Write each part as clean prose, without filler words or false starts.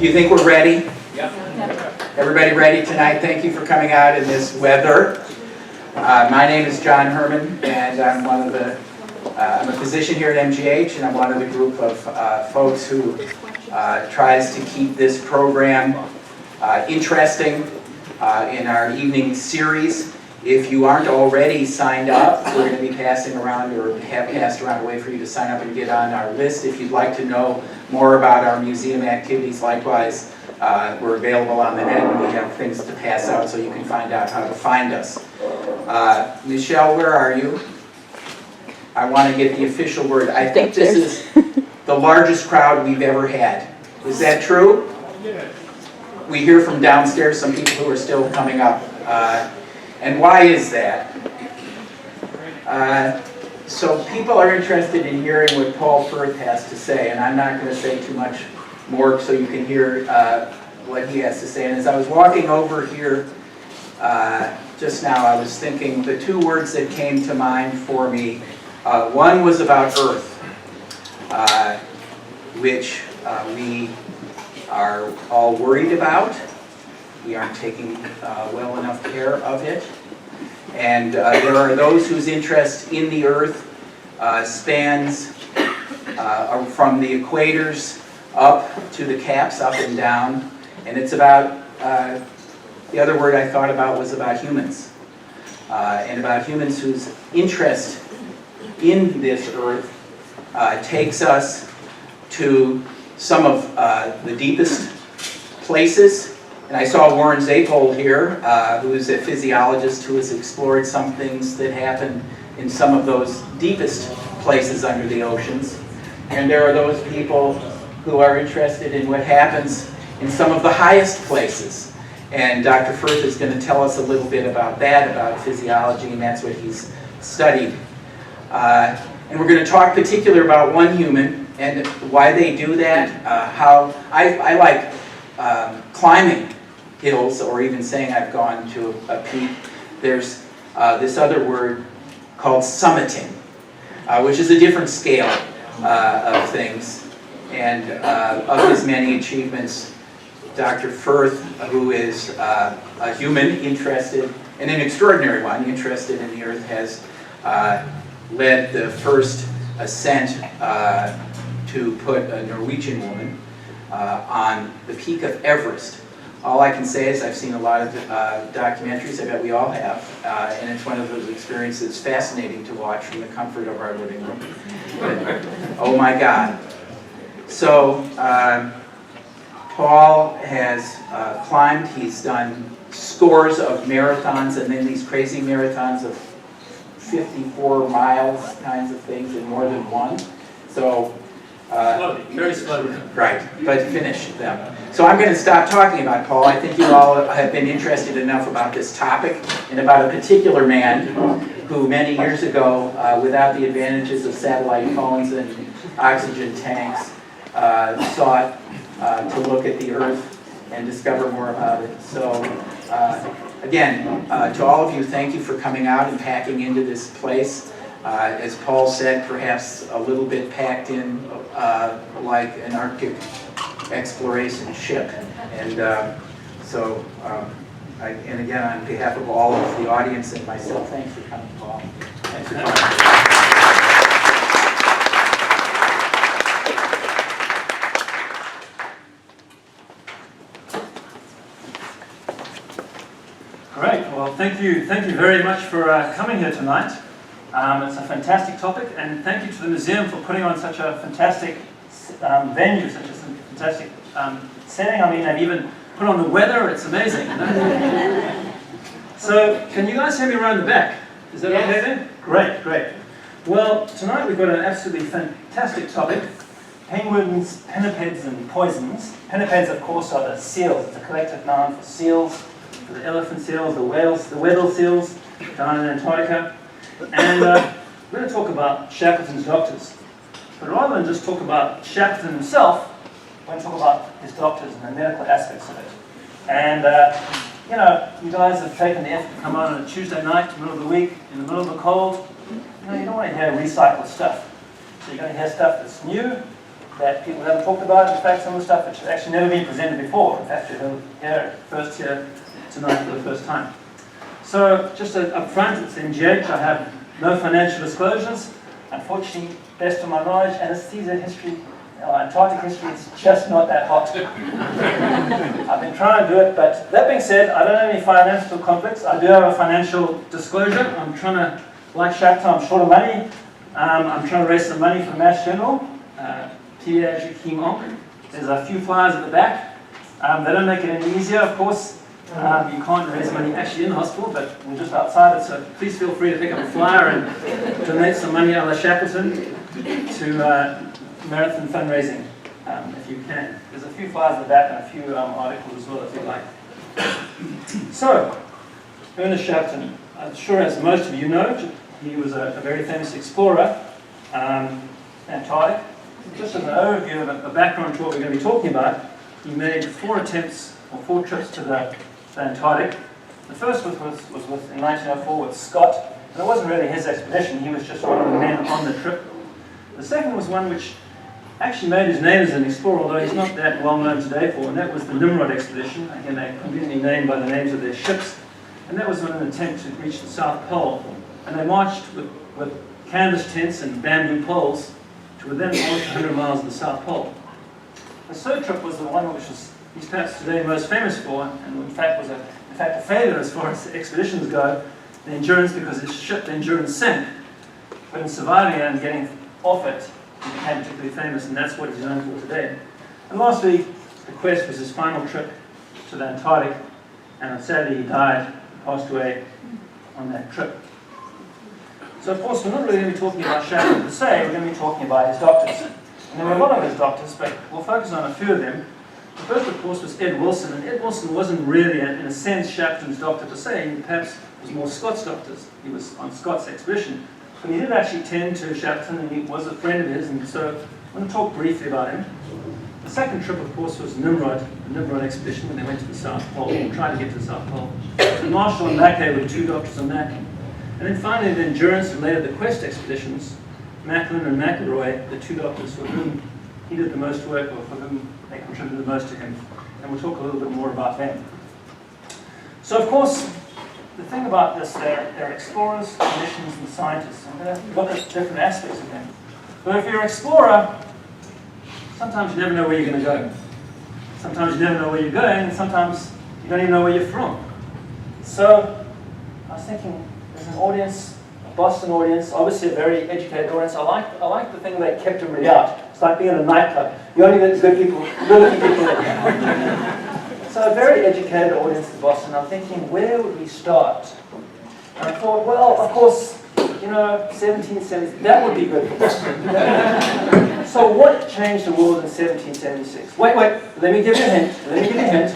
Do you think we're ready? Yep. Everybody ready tonight? Thank you for coming out in this weather. My name is John Herman, and I'm I'm a physician here at MGH, and I'm one of the group of folks who tries to keep this program interesting in our evening series. If you aren't already signed up, we're going to be passing around, or have passed around a way for you to sign up and get on our list. If you'd like to know more about our museum activities, likewise, we're available on the net, and we have things to pass out so you can find out how to find us. Michelle, where are you? I want to get the official word. I think this is the largest crowd we've ever had. Is that true? We hear from downstairs some people who are still coming up. And why is that? So people are interested in hearing what Paul Firth has to say, and I'm not going to say too much more so you can hear what he has to say. And as I was walking over here just now, I was thinking the two words that came to mind for me, one was about Earth, which we are all worried about. We aren't taking well enough care of it. And there are those whose interest in the Earth spans from the equators up to the caps, up and down. And it's about, the other word I thought about was about humans. And about humans whose interest in this Earth takes us to some of the deepest places. And I saw Warren Zapol here, who is a physiologist who has explored some things that happen in some of those deepest places under the oceans. And there are those people who are interested in what happens in some of the highest places. And Dr. Firth is going to tell us a little bit about that, about physiology, and that's what he's studied. And we're going to talk particularly about one human and why they do that, how I like climbing hills, or even saying I've gone to a peak. There's this other word called summiting, which is a different scale of things. And of his many achievements, Dr. Firth, who is a human interested, and an extraordinary one, interested in the Earth, has led the first ascent to put a Norwegian woman on the peak of Everest. All I can say is I've seen a lot of documentaries, I bet we all have, and it's one of those experiences fascinating to watch from the comfort of our living room. But, oh my God. So Paul has climbed, he's done scores of marathons, and then these crazy marathons of 54 miles kinds of things in more than one. So Slowly, very slowly. right, but finish them. So I'm going to stop talking about Paul. I think you all have been interested enough about this topic and about a particular man who many years ago, without the advantages of satellite phones and oxygen tanks, sought to look at the Earth and discover more about it. So again, to all of you, thank you for coming out and packing into this place. As Paul said, perhaps a little bit packed in like an Arctic exploration ship. And and again, on behalf of all of the audience and myself, thanks for coming, Paul. Thanks for coming. Great. Well, thank you very much for coming here tonight. It's a fantastic topic, and thank you to the museum for putting on such a fantastic venue, such a fantastic setting. I mean, they've even put on the weather. It's amazing. So, can you guys hear me around the back? Is that okay then? Great, great. Well, tonight we've got an absolutely fantastic topic: penguins, pinnipeds, and poisons. Pinnipeds, of course, are the seals. It's a collective noun for seals, for the elephant seals, the whales, the Weddell seals down in Antarctica. And we're going to talk about Shackleton's doctors. But rather than just talk about Shackleton himself, we're going to talk about his doctors and the medical aspects of it. And, you know, you guys have taken the effort to come out on a Tuesday night, middle of the week, in the middle of the cold. You know, you don't want to hear recycled stuff. So you're going to hear stuff that's new, that people haven't talked about. In fact, some of the stuff which has actually never been presented before. In fact, you're here tonight for the first time. So, just up front, it's MGH. I have no financial disclosures. Unfortunately, best of my knowledge, anesthesia history, Antarctic history is just not that hot. I've been trying to do it, but that being said, I don't have any financial conflicts. I do have a financial disclosure. I'm trying to, like Shackleton, I'm short of money. I'm trying to raise some money for Mass General, pediatric heme. There's a few flyers at the back. They don't make it any easier, of course. You can't raise money actually in the hospital, but we're just outside it, so please feel free to pick up a flyer and donate some money a la Shackleton to marathon fundraising, if you can. There's a few flyers at the back and a few articles as well if you like. So, Ernest Shackleton, I'm sure as most of you know, he was a very famous explorer, Antarctic. Just as an overview of a background to what we're going to be talking about, he made 4 attempts or 4 trips to the Antarctic. The first was in 1904 with Scott, and it wasn't really his expedition, he was just one of the men on the trip. The second was one which actually made his name as an explorer, although he's not that well known today for, and that was the Nimrod expedition. Again, they're conveniently named by the names of their ships, and that was in an attempt to reach the South Pole. And they marched with canvas tents and bamboo poles to within almost 100 miles of the South Pole. The third trip was the one which he's perhaps today most famous for, and in fact was a failure as far as expeditions go, the Endurance, because his ship, the Endurance, sank. But in surviving it and getting off it, he became particularly famous, and that's what he's known for today. And lastly, the Quest was his final trip to the Antarctic, and sadly he died, passed away on that trip. So of course we're not really going to be talking about Shackleton per se, we're going to be talking about his doctors. And there were a lot of his doctors, but we'll focus on a few of them. The first, of course, was Ed Wilson, and Ed Wilson wasn't really, in a sense, Shackleton's doctor per se. He perhaps was more Scott's doctor's. He was on Scott's expedition. But he did actually tend to Shackleton, and he was a friend of his, and so I'm going to talk briefly about him. The second trip, of course, was Nimrod, the Nimrod expedition, when they went to the South Pole, or tried to get to the South Pole. And Marshall and Mackay were 2 doctors on that. And then finally, the Endurance and later the Quest expeditions, Macklin and McElroy, the 2 doctors for whom he did the most work, or for whom they contributed the most to him. And we'll talk a little bit more about them. So, of course, the thing about this, they're explorers, clinicians, and scientists. I'm going to look at different aspects of them. But if you're an explorer, sometimes you never know where you're going to go. Sometimes you never know where you're going, and sometimes you don't even know where you're from. So, I was thinking, there's an audience, a Boston audience, obviously a very educated audience. I like the thing they kept everybody out. It's like being in a nightclub. You only get good people, good-looking people in. So a very educated audience in Boston. I'm thinking, where would we start? And I thought, well, of course, 1776, that would be good for Boston. So what changed the world in 1776? Wait, let me give you a hint.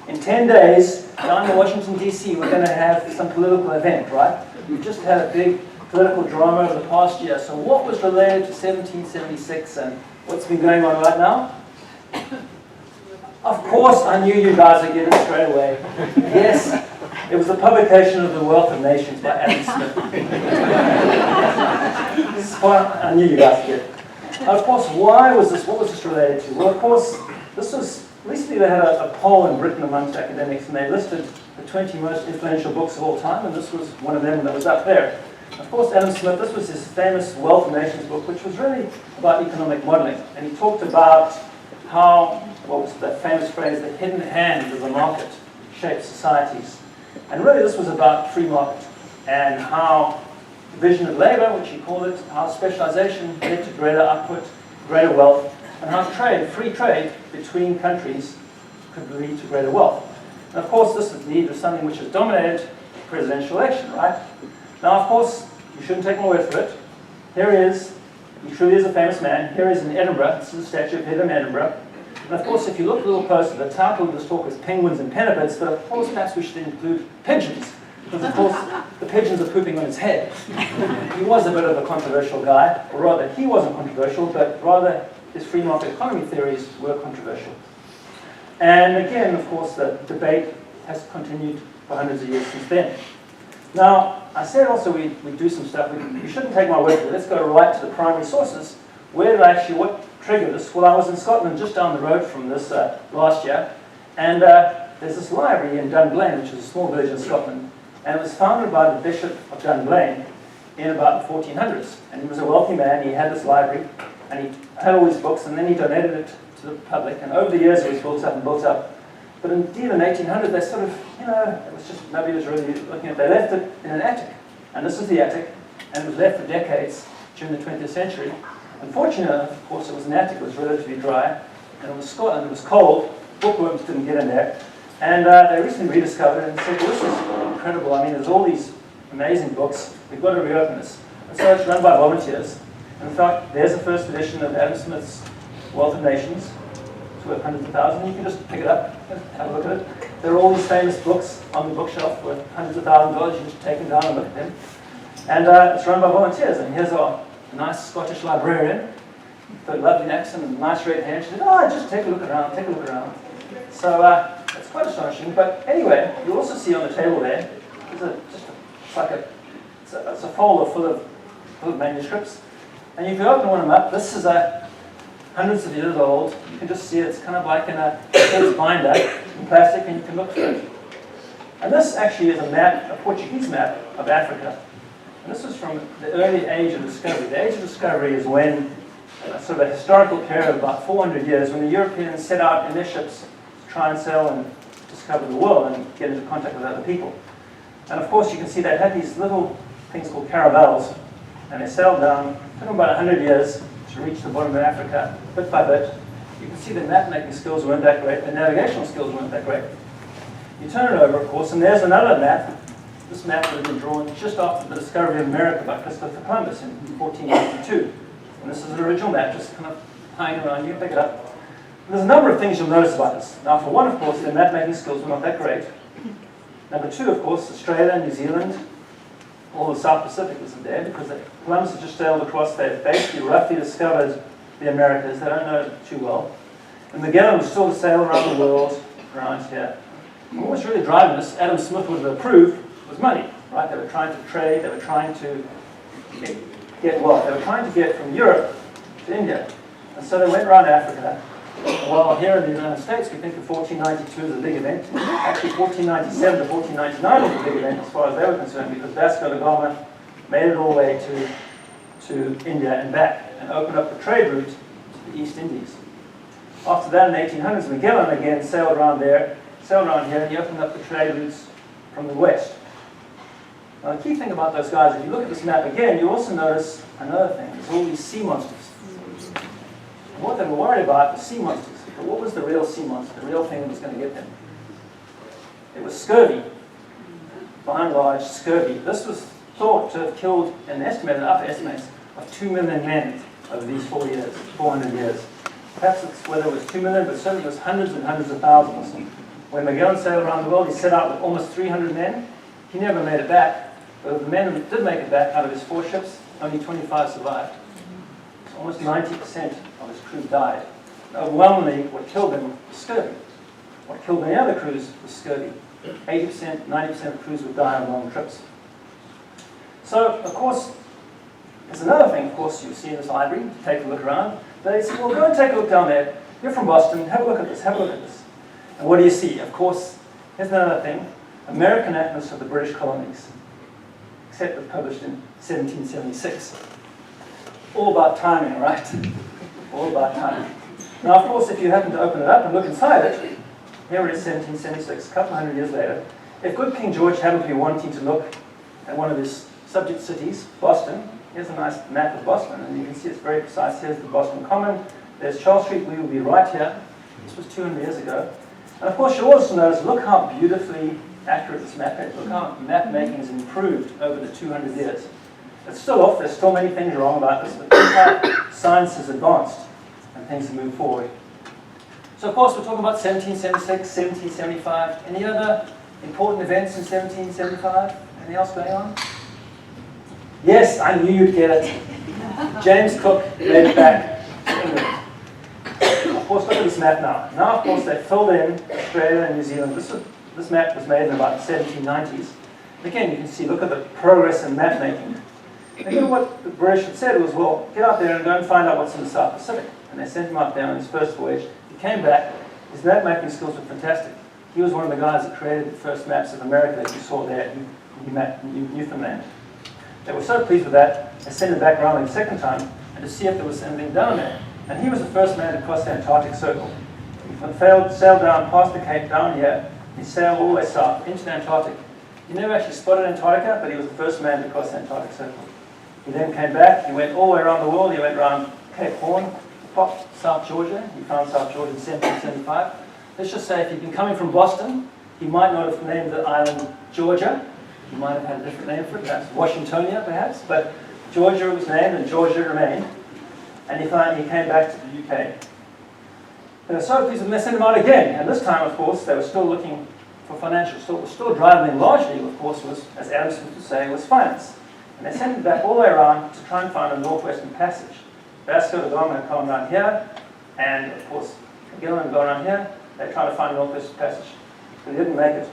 In 10 days, down in Washington, D.C., we're going to have some political event, right? We've just had a big political drama over the past year. So what was related to 1776 and what's been going on right now? Of course, I knew you guys would get it straight away. Yes, it was the publication of The Wealth of Nations by Adam Smith. I knew you guys would get it. Of course, why was this? What was this related to? Well, of course, this was, recently they had a poll in Britain amongst academics, and they listed the 20 most influential books of all time, and this was one of them that was up there. Of course, Adam Smith, this was his famous Wealth of Nations book, which was really about economic modeling, and he talked about how, what was that famous phrase, the hidden hand of the market shapes societies. And really this was about free market and how division of labor, which he called it, how specialization led to greater output, greater wealth, and how trade, free trade between countries could lead to greater wealth. And of course this lead to something which has dominated presidential election, right? Now of course, you shouldn't take my word for it. Here he is. He truly is a famous man. Here he is in Edinburgh. This is a statue of him in Edinburgh. And of course, if you look a little closer, the title of this talk is Penguins and Pinnipeds, but of course perhaps we should include pigeons, because of course the pigeons are pooping on his head. He was a bit of a controversial guy, or rather he wasn't controversial, but rather his free market economy theories were controversial. And again, of course, the debate has continued for hundreds of years since then. Now, I said also we do some stuff, we shouldn't take my word for it, let's go right to the primary sources. what triggered this? Well, I was in Scotland just down the road from this last year, and there's this library in Dunblane, which is a small village in Scotland, and it was founded by the Bishop of Dunblane in about the 1400s. And he was a wealthy man, he had this library, and he had all these books, and then he donated it to the public, and over the years it was built up and built up. But indeed in 1800 they sort of, it was just, nobody was really looking at it. They left it in an attic, and this is the attic, and it was left for decades during the 20th century. Unfortunately, of course, it was an attic, it was relatively dry, and it was Scotland, it was cold, bookworms didn't get in there, and they recently rediscovered it and said, well, this is incredible. I mean, there's all these amazing books, we've got to reopen this. And so it's run by volunteers. And in fact, there's the first edition of Adam Smith's Wealth of Nations. It's worth hundreds of thousands. You can just pick it up, have a look at it. There are all these famous books on the bookshelf worth hundreds of thousands of dollars. You just take them down and look at them. And it's run by volunteers. And here's our nice Scottish librarian, with a lovely accent and nice red hair. She said, oh, just take a look around, take a look around. So it's quite astonishing. But anyway, you also see on the table there, it's a folder full of manuscripts. And if you open one of them up, this is hundreds of years old. You can just see it's kind of like in a binder in plastic, and you can look through it. And this actually is a map, a Portuguese map of Africa. And this is from the early age of discovery. The age of discovery is when, sort of a historical period of about 400 years, when the Europeans set out in their ships to try and sail and discover the world and get into contact with other people. And of course, you can see they had these little things called caravels, and they sailed down. It took them about 100 years to reach the bottom of Africa, bit by bit. You can see the map-making skills weren't that great, the navigational skills weren't that great. You turn it over, of course, and there's another map. This map would have been drawn just after the discovery of America by Christopher Columbus in 1492. And this is an original map, just kind of hanging around. You can pick it up. And there's a number of things you'll notice about this. Now, for one, of course, their map-making skills were not that great. Number two, of course, Australia, New Zealand, all the South Pacific wasn't there because Columbus had just sailed across. They basically roughly discovered the Americas. They don't know it too well. And Magellan was still to sail around the world, around here. And what was really driving this, Adam Smith would have approved, was money, right? They were trying to trade, they were trying to get what? They were trying to get from Europe to India. And so they went around Africa. Well, here in the United States, we think of 1492 as a big event. Actually, 1497 to 1499 was a big event as far as they were concerned, because Vasco da Gama made it all the way to India and back, and opened up the trade route to the East Indies. After that, in the 1800s, Magellan again sailed around there, sailed around here, and he opened up the trade routes from the west. Now, the key thing about those guys, if you look at this map again, you also notice another thing. There's all these sea monsters. And what they were worried about was sea monsters. But what was the real sea monster, the real thing that was going to get them? It was scurvy. By and large, scurvy. This was thought to have killed an estimated, upper estimates, of 2 million men over these 400 years. Perhaps it's whether it was 2 million, but certainly it was hundreds and hundreds of thousands. When Magellan sailed around the world, he set out with almost 300 men. He never made it back. But of the men who did make it back out of his 4 ships, only 25 survived. So almost 90% of his crew died. And overwhelmingly, what killed them was scurvy. What killed many other crews was scurvy. 80%, 90% of crews would die on long trips. So, of course, there's another thing, of course, you see in this library, to take a look around. They say, well, go and take a look down there. You're from Boston, have a look at this, have a look at this. And what do you see? Of course, here's another thing. American Atlas of the British colonies, except it was published in 1776. All about timing, right? All about timing. Now, of course, if you happen to open it up and look inside it, here it is, 1776, a couple hundred years later. If good King George happened to be wanting to look at one of his subject cities, Boston, here's a nice map of Boston, and you can see it's very precise. Here's the Boston Common. There's Charles Street. We will be right here. This was 200 years ago. And of course, you'll also notice, look how beautifully accurate this map is. Look how map making has improved over the 200 years. It's still off. There's still many things wrong about this, but look how science has advanced and things have moved forward. So, of course, we're talking about 1776, 1775. Any other important events in 1775? Anything else going on? Yes, I knew you'd get it. James Cook made it back to England. Of course, look at this map now. Now, of course, they filled in Australia and New Zealand. This map was made in about the 1790s. Again, you can see, look at the progress in map making. And you know what the British had said was, well, get out there and go and find out what's in the South Pacific. And they sent him out there on his first voyage. He came back. His map-making skills were fantastic. He was one of the guys that created the first maps of America that you saw there in Newfoundland. They were so pleased with that, they sent him back around the second time and to see if there was anything down there. And he was the first man to cross the Antarctic Circle. He sailed down past the Cape down here. He sailed all the way south into the Antarctic. He never actually spotted Antarctica, but he was the first man to cross the Antarctic Circle. He then came back. He went all the way around the world. He went around Cape Horn, popped South Georgia. He found South Georgia in 1775. Let's just say if he'd been coming from Boston, he might not have named the island Georgia. He might have had a different name for it, perhaps Washingtonia, perhaps. But Georgia was named, and Georgia remained. And he finally came back to the UK. They were so pleased, and they sent him out again. And this time, of course, they were still looking for financial. Still driving them largely, of course, was, as Adam Smith would say, was finance. And they sent him back all the way around to try and find a northwestern passage. Vasco da Gama had come around here, and of course, Magellan had gone around here. They tried to find a northwestern passage, but he didn't make it.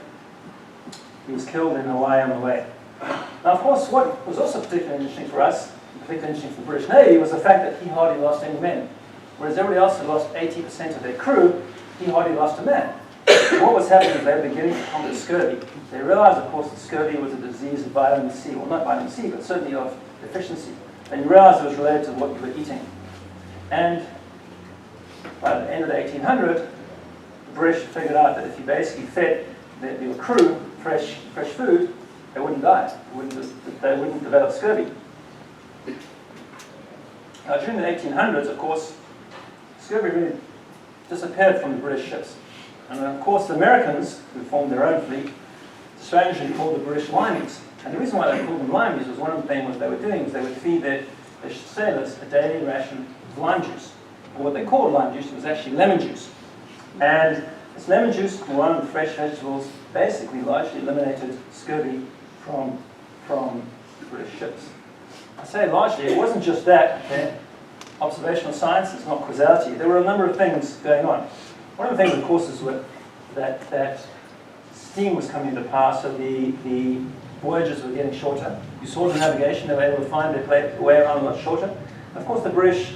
He was killed in Hawaii on the way. Now, of course, what was also particularly interesting for us, particularly interesting for the British Navy, was the fact that he hardly lost any men. Whereas everybody else had lost 80% of their crew, he hardly lost a man. And what was happening is they were beginning to combat scurvy. They realized, of course, that scurvy was a disease of vitamin C. Well, not vitamin C, but certainly of deficiency. And you realized it was related to what you were eating. And by the end of the 1800s, the British figured out that if you basically fed your crew fresh food, they wouldn't die. They wouldn't develop scurvy. Now, during the 1800s, of course, scurvy really disappeared from the British ships. And of course, the Americans, who formed their own fleet, strangely called the British Limeys. And the reason why they called them Limeys was one of the things they were doing is they would feed their sailors a daily ration of lime juice. Or what they called lime juice was actually lemon juice. And this lemon juice, one of the fresh vegetables, basically largely eliminated scurvy from British ships. I say largely, it wasn't just that. Okay? Observational science is not causality. There were a number of things going on. One of the things, of course, is that steam was coming into power, so the voyages were getting shorter. You saw the navigation, they were able to find their way around a lot shorter. And of course, the British,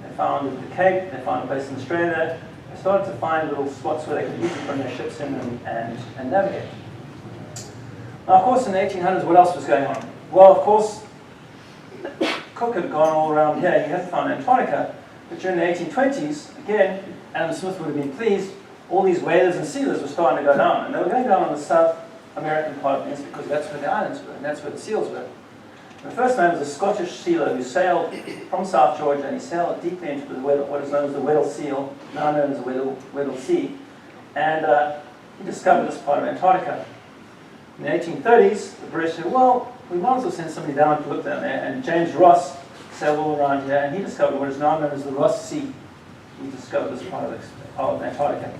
they found the Cape, they found a place in Australia. They started to find little spots where they could easily bring their ships in and navigate. Now, of course, in the 1800s, what else was going on? Well, of course, Cook had gone all around here. He hadn't found Antarctica. But during the 1820s, again, Adam Smith would have been pleased, all these whalers and sealers were starting to go down. And they were going down on the South American part of this because that's where the islands were, and that's where the seals were. And the first man was a Scottish sealer who sailed from South Georgia, and he sailed deeply into what is known as the Weddell Seal, now known as the Weddell Sea. And he discovered this part of Antarctica. In the 1830s, the British said, well, we might as well send somebody down to look down there. And James Ross sailed all around here, and he discovered what is now known as the Ross Sea. He discovered this part of Antarctica.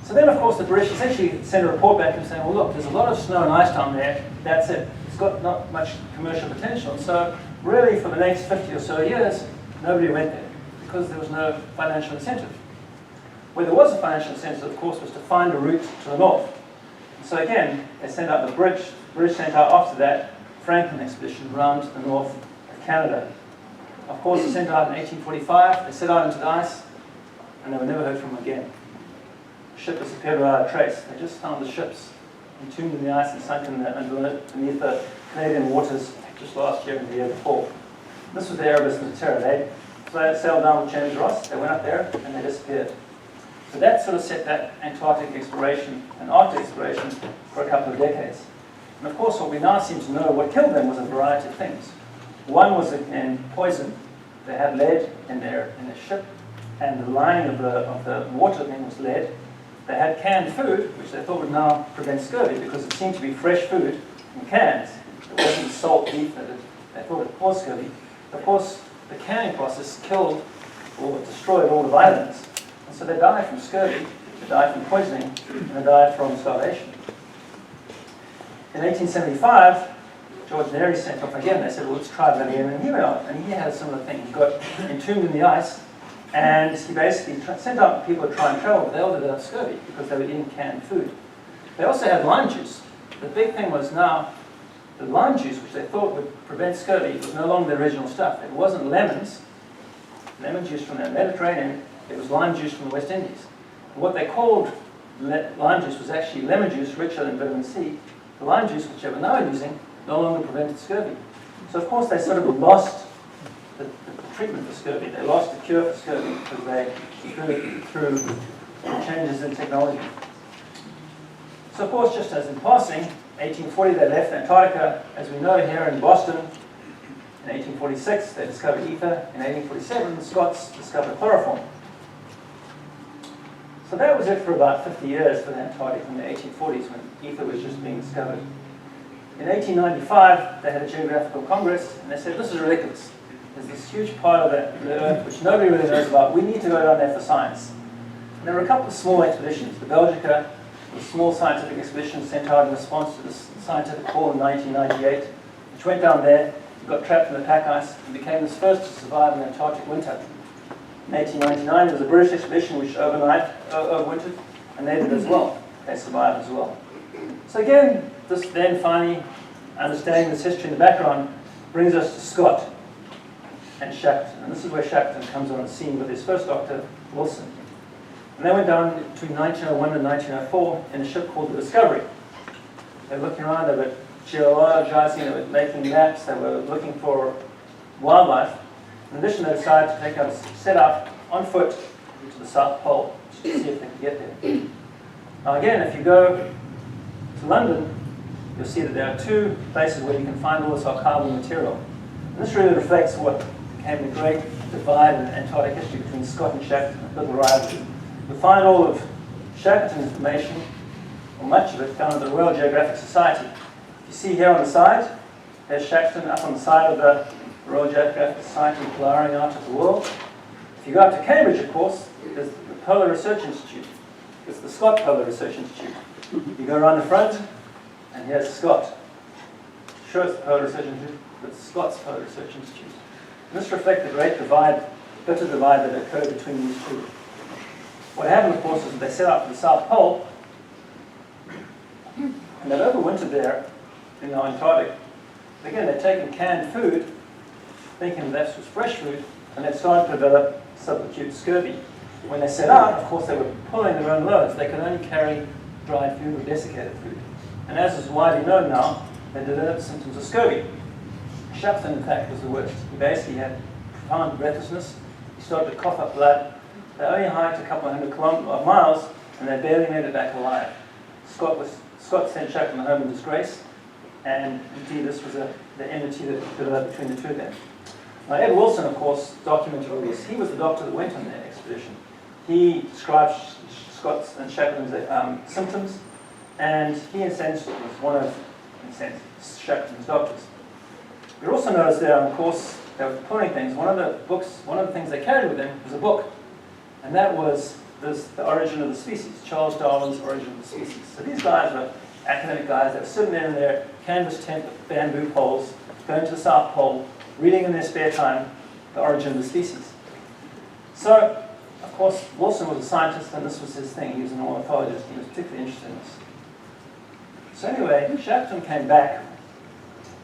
So then, of course, the British essentially sent a report back and saying, well, look, there's a lot of snow and ice down there. That's it. It's got not much commercial potential. And so really, for the next 50 or so years, nobody went there because there was no financial incentive. Where there was a financial incentive, of course, was to find a route to the north. And so again, they sent out the British sent out after that Franklin expedition around to the north of Canada. Of course, they sent out in 1845. They set out into the ice, and they were never heard from again. The ship disappeared without a trace. They just found the ships entombed in the ice and sunk beneath the Canadian waters just last year and the year before. This was the Erebus and the Terra. They sailed down with James Ross. They went up there, and they disappeared. So that sort of set that Antarctic exploration and Arctic exploration for a couple of decades. And of course, what we now seem to know, what killed them was a variety of things. One was in poison. They had lead in their ship, and the lining of the water then was lead. They had canned food, which they thought would now prevent scurvy because it seemed to be fresh food in cans. It wasn't salt beef that they thought it caused scurvy. Of course, the canning process killed or destroyed all the vitamins. And so they died from scurvy, they died from poisoning, and they died from starvation. In 1875, George Neary sent off again. They said, well, let's try that again. And he went out, and he had a similar thing. He got entombed in the ice, and he basically sent out people to try and travel, but they all developed scurvy because they were eating canned food. They also had lime juice. The big thing was now, the lime juice, which they thought would prevent scurvy, was no longer the original stuff. It wasn't lemon juice from the Mediterranean, it was lime juice from the West Indies. And what they called lime juice was actually lemon juice richer in vitamin C. The lime juice, which they were now using, no longer prevented scurvy. So of course they sort of lost the treatment for scurvy. They lost the cure for scurvy because they through changes in technology. So of course, just as in passing, 1840 they left Antarctica. As we know, here in Boston, in 1846 they discovered ether. In 1847 the Scots discovered chloroform. So that was it for about 50 years for the Antarctic in the 1840s when ether was just being discovered. In 1895 they had a geographical congress and they said, this is ridiculous. There's this huge part of the Earth which nobody really knows about. We need to go down there for science. And there were a couple of small expeditions. The Belgica, a small scientific expedition sent out in response to this scientific call in 1998, which went down there, got trapped in the pack ice, and became the first to survive an Antarctic winter. In 1899, there was a British expedition which overwintered, and they did as well. They survived as well. So again, this then finally, understanding this history in the background, brings us to Scott and Shackleton. And this is where Shackleton comes on the scene with his first doctor, Wilson. And they went down between 1901 and 1904 in a ship called the Discovery. They were looking around, they were geologizing, they were making maps, they were looking for wildlife. In addition, they decided to set out on foot to the South Pole to see if they could get there. Now again, if you go to London, you'll see that there are two places where you can find all this archival material. And this really reflects what became the great divide in Antarctic history between Scott and Shackleton, a little rivalry. You'll find all of Shackleton's information, or much of it, found at the Royal Geographic Society. You see here on the side, there's Shackleton up on the side of the Royal Geographic Society glowering out at the world. If you go up to Cambridge, of course, there's the Polar Research Institute. It's the Scott Polar Research Institute. You go around the front, and here's Scott. Sure, it's the Polar Research Institute, but it's Scott's Polar Research Institute. And this reflects the great divide, bitter divide that occurred between these two. What happened, of course, is that they set out for the South Pole, and they'd overwintered there in the Antarctic. Again, they'd taken canned food, thinking that this was fresh food, and they'd started to develop subacute scurvy. When they set out, of course, they were pulling their own loads. They could only carry dried food or desiccated food. And as is widely known now, they developed symptoms of scurvy. Shackleton, in fact, was the worst. He basically had profound breathlessness. He started to cough up blood. They only hiked a couple of hundred miles, and they barely made it back alive. Scott sent Shackleton home in disgrace, and indeed this was the enmity that developed between the two of them. Now Ed Wilson, of course, documented all this. He was the doctor that went on that expedition. He described Scott's and Shackleton's symptoms, and he, in a sense, was one of, Shackleton's doctors. We also noticed there, of course, they were pulling things. One of the things they carried with them was a book, and that was The Origin of the Species, Charles Darwin's Origin of the Species. So these guys were academic guys that were sitting there in their canvas tent with bamboo poles, going to the South Pole, reading in their spare time The Origin of the Species. So, of course, Wilson was a scientist, and this was his thing. He was an ornithologist. He was particularly interested in this. So anyway, Shackleton came back,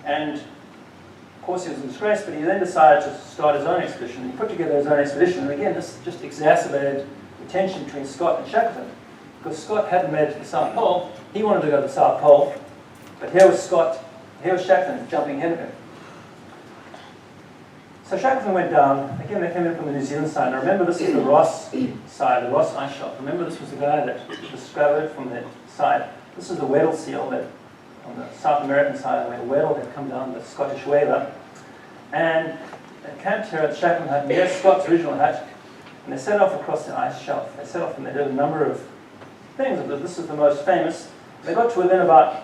and of course he was in disgrace, but he then decided to start his own expedition. He put together his own expedition, and again, this just exacerbated the tension between Scott and Shackleton, because Scott hadn't made it to the South Pole. He wanted to go to the South Pole, but here was Shackleton jumping ahead of him. So Shackleton went down. Again, they came in from the New Zealand side. Now remember, this is the Ross side, the Ross ice shelf. Remember, this was the guy that discovered from the side. This is the Weddell seal that, on the South American side, where Weddell had come down, the Scottish whaler. And they camped here at the Shackleton hut, near Scott's original hut, and they set off across the ice shelf. They set off and they did a number of things. This is the most famous. They got to within about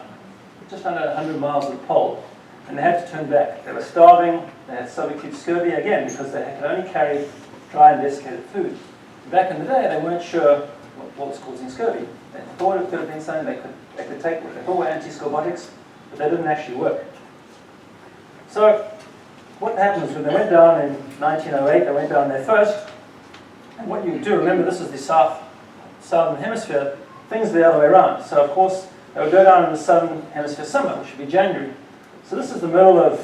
just under 100 miles of the pole, and they had to turn back. They were starving, they had subacute scurvy, again, because they could only carry dry and desiccated food. Back in the day, they weren't sure what was causing scurvy. They thought it could have been something they could take. They thought were anti-scorbutics, but they didn't actually work. So what happened was when they went down in 1908, they went down there first, and what you do, remember this is the southern hemisphere, things are the other way around. So of course, they would go down in the southern hemisphere summer, which would be January. So this is the middle of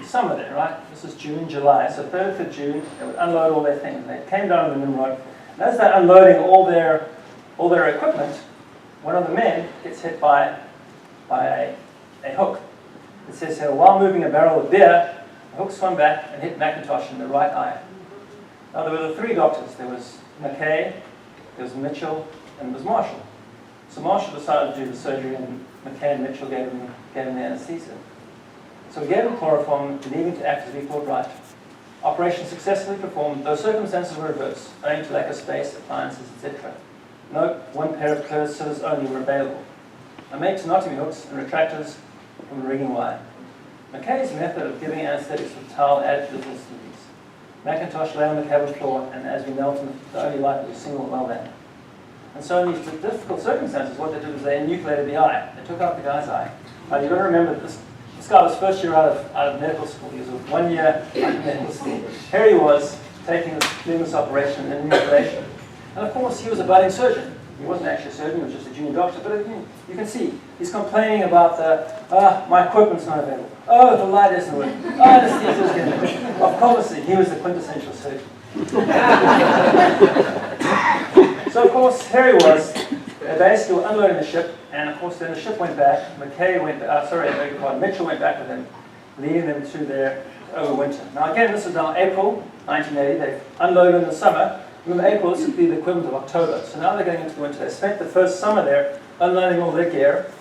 summer there, right? This is June, July. So 3rd of June, they would unload all their things. They came down on the Nimrod, and as they're unloading all their equipment, one of the men gets hit by a hook. It says here, while moving a barrel of beer, the hook swung back and hit McIntosh in the right eye. Now there were the 3 doctors. There was McKay, there was Mitchell, and there was Marshall. So Marshall decided to do the surgery, and McKay and Mitchell gave him the anesthesia. So we gave him chloroform, believing to act as we thought right. Operation successfully performed, though circumstances were adverse, owing to lack of space, appliances, etc. Note, 1 pair of closed scissors only were available. I made tenotomy hooks and retractors from the rigging wire. McKay's method of giving anesthetics with towel added to the facilities. McIntosh lay on the cabin floor, and as we knelt, the only light was a single well lamp. And so in these difficult circumstances, what they did was they enucleated the eye. They took out the guy's eye. Now you've got to remember that this guy was first year out of medical school. He was 1 year out of medical school. Here he was doing this operation and enucleation. And of course, he was a budding surgeon. He wasn't actually a surgeon, he was just a junior doctor. But you can see, he's complaining about my equipment's not available. Oh, the light isn't working. Oh, anesthesia's getting it. Of course, he was the quintessential surgeon. So of course, here he was. They basically were unloading the ship, and of course then the ship went back. Mitchell went back with them, leading them to their overwinter. Now again, this is now April 1980. They've unloaded in the summer. Remember, April, this would be the equivalent of October. So now they're going into the winter. They spent the first summer there unloading all their gear.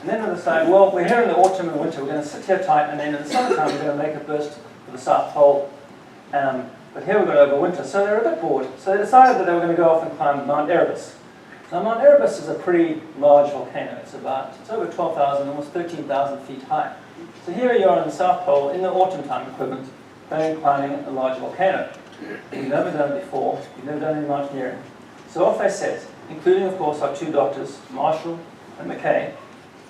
And then they decide, well, we're here in the autumn and the winter. We're going to sit here tight, and then in the summertime we're going to make a burst for the South Pole. But here we're going to overwinter. So they're a bit bored. So they decided that they were going to go off and climb Mount Erebus. Now Mount Erebus is a pretty large volcano. It's over 12,000, almost 13,000 feet high. So here you are in the South Pole in the autumn time equivalent, climbing a large volcano. We've never done it before. We've never done any mountaineering. So off they set, including of course our 2 doctors, Marshall and McKay.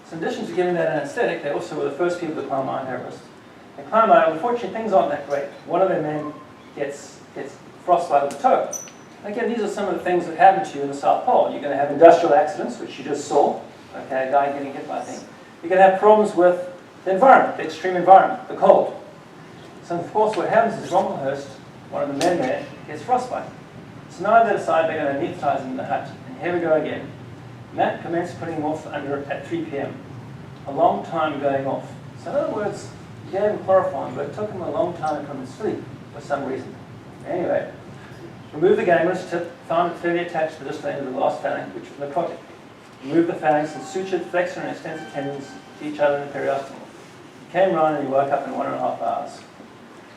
So in addition to giving that anesthetic, they also were the first people to climb Mount Erebus. They climb out, unfortunately things aren't that great. One of their men gets frostbite of the toe. Again, these are some of the things that happen to you in the South Pole. You're going to have industrial accidents, which you just saw. Okay, a guy getting hit by a thing. You're going to have problems with the environment, the extreme environment, the cold. So of course what happens is Rommelhurst, one of the men there, gets frostbite. So now they decide they're going to anesthetize him in the hut. And here we go again. Matt commenced putting him off under at 3 p.m. A long time going off. So in other words, he gave him chloroform, but it took him a long time to come to sleep for some reason. Anyway, remove the gangrenous tip, found it fairly attached to the distal end of the last phalanx, which was necrotic. Remove the phalanx and sutured flexor and extensor tendons to each other in the periosteum. He came round and he woke up in 1.5 hours.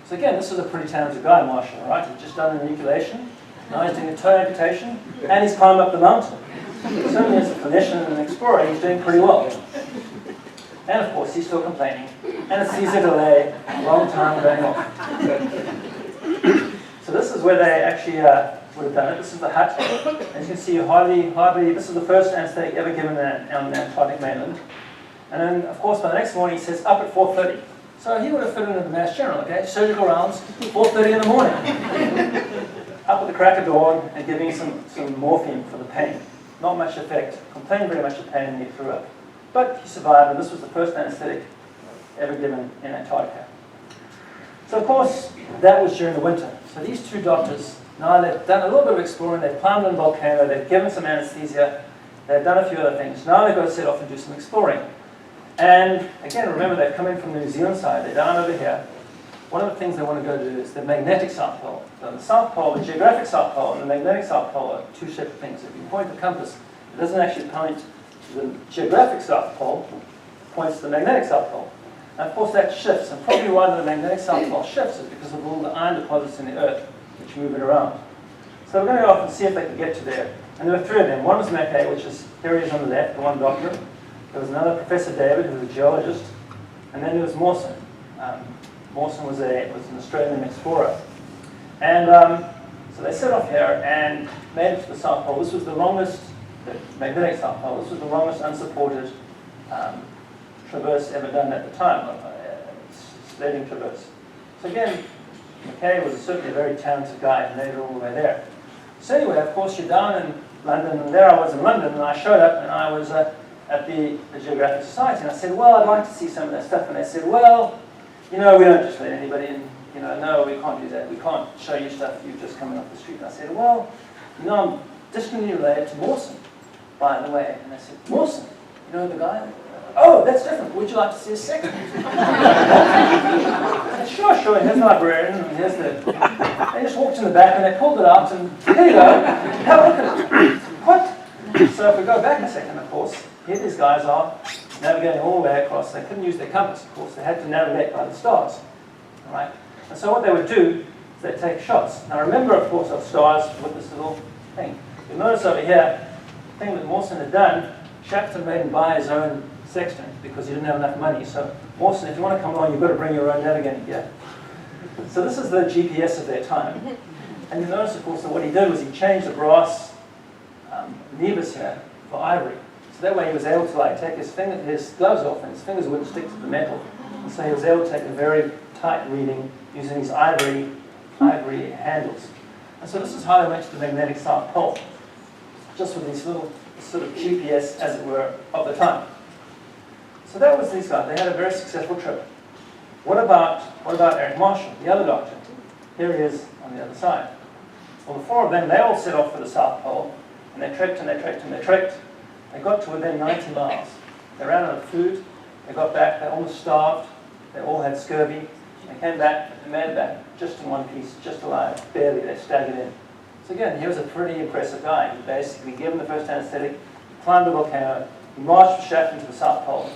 So again, this is a pretty talented guy, Marshall, right? He's just done an enucleation, now he's doing a toe amputation, and he's climbed up the mountain. Certainly as a clinician and an explorer, he's doing pretty well. And of course, he's still complaining. Anesthesia delay, long time going off. So this is where they actually would have done it. This is the hut. As you can see, hardly, this is the first anesthetic ever given on the Antarctic mainland. And then, of course, by the next morning, he says up at 4:30. So he would have fit into the Mass General, okay? Surgical rounds, 4:30 in the morning. Up at the crack of dawn and giving some morphine for the pain. Not much effect. Complained very much of pain and he threw up. But he survived, and this was the first anesthetic ever given in Antarctica. So of course, that was during the winter. So these 2 doctors, now they've done a little bit of exploring, they've climbed on a volcano, they've given some anesthesia, they've done a few other things. Now they've got to set off and do some exploring. And again, remember they've come in from the New Zealand side, they're down over here. One of the things they want to go do is the magnetic South Pole. So the South Pole, the geographic South Pole, and the magnetic South Pole are 2 separate things. If you point the compass, it doesn't actually point to the geographic South Pole, it points to the magnetic South Pole. And of course that shifts, and probably why the magnetic South Pole shifts is because of all the iron deposits in the Earth, which move it around. So we're going to go off and see if they can get to there. And there were 3 of them. One was McKay, which is, here he is on the left, the 1 doctor. There was another Professor David, who was a geologist. And then there was Mawson. Mawson was an Australian explorer. And so they set off here and made it to the South Pole. This was the longest, the magnetic South Pole, this was the longest unsupported traverse ever done at the time, sledding traverse. So again, McKay was certainly a very talented guy and made it all the way there. So anyway, of course, you're down in London, and there I was in London, and I showed up, and I was at the Geographic Society. And I said, well, I'd like to see some of that stuff. And they said, well, you know, we don't just let anybody in. You know, no, we can't do that. We can't show you stuff you've just coming off the street. And I said, well, you know, I'm distantly related to Mawson, by the way. And they said, Mawson, you know the guy? Oh, that's different. Would you like to see a Sextant? I said, sure. Here's the librarian, and here's the... They just walked in the back, and they pulled it out, and here you go. Have a look at it. What? So if we go back a second, of course, here these guys are navigating all the way across. They couldn't use their compass, of course. They had to navigate by the stars. All right? And so what they would do is they'd take shots. Now remember, of course, of stars with this little thing. You'll notice over here, the thing that Mawson had done, Shackleton made him buy his own Sextant because he didn't have enough money. So Mawson, if you want to come along, you've got to bring your own navigating gear. So this is the GPS of their time. And you notice, of course, that what he did was he changed the brass levers here for ivory. So that way he was able to take his gloves off and his fingers wouldn't stick to the metal. And so he was able to take a very tight reading using these ivory handles. And so this is how they went to the magnetic South Pole, just with these little sort of GPS, as it were, of the time. So that was these guys. They had a very successful trip. What about Eric Marshall, the other doctor? Here he is on the other side. Well, the four of them, they all set off for the South Pole, and they trekked and they trekked and they trekked. They got to within 90 miles. They ran out of food. They got back. They almost starved. They all had scurvy. They came back. They made it back just in one piece, just alive, barely. They staggered in. So again, he was a pretty impressive guy. He basically gave him the first anesthetic, climbed the volcano, he marched with Shackleton to the South Pole.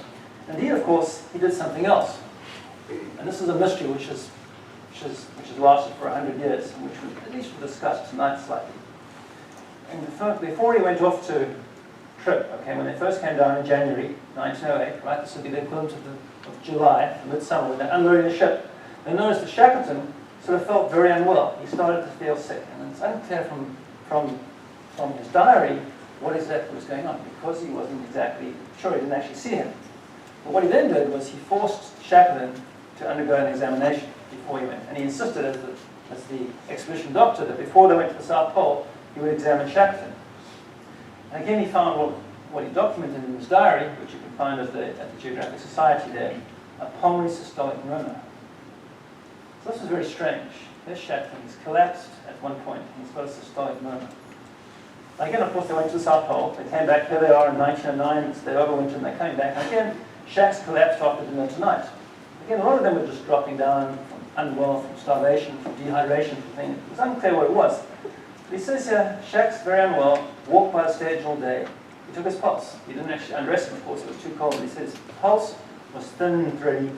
Indeed, of course, he did something else. And this is a mystery which has lasted for 100 years, and which we at least will discuss tonight slightly. And before he went off to trip, okay, when they first came down in January 1908, right, this would be the equivalent of July, midsummer, when they're unloading the ship, they noticed that Shackleton sort of felt very unwell. He started to feel sick, and it's unclear from his diary what exactly was going on, because he wasn't exactly sure. He didn't actually see him. But what he then did was he forced Shackleton to undergo an examination before he went. And he insisted as the expedition doctor that before they went to the South Pole, he would examine Shackleton. And again, he found what he documented in his diary, which you can find at the Geographic Society there, a pulmonary systolic murmur. So this is very strange. There's Shackleton. He's collapsed at one point, and he's got a systolic murmur. Again, of course, they went to the South Pole. They came back. Here they are in 1909. They overwintered, and they're coming back. And again, Shack's collapsed after dinner tonight. Again, a lot of them were just dropping down from unwell, from starvation, from dehydration, from things. It was unclear what it was. But he says here, Shack's very unwell, walked by the stage all day. He took his pulse. He didn't actually undress him, of course, it was too cold. He says the pulse was thin, very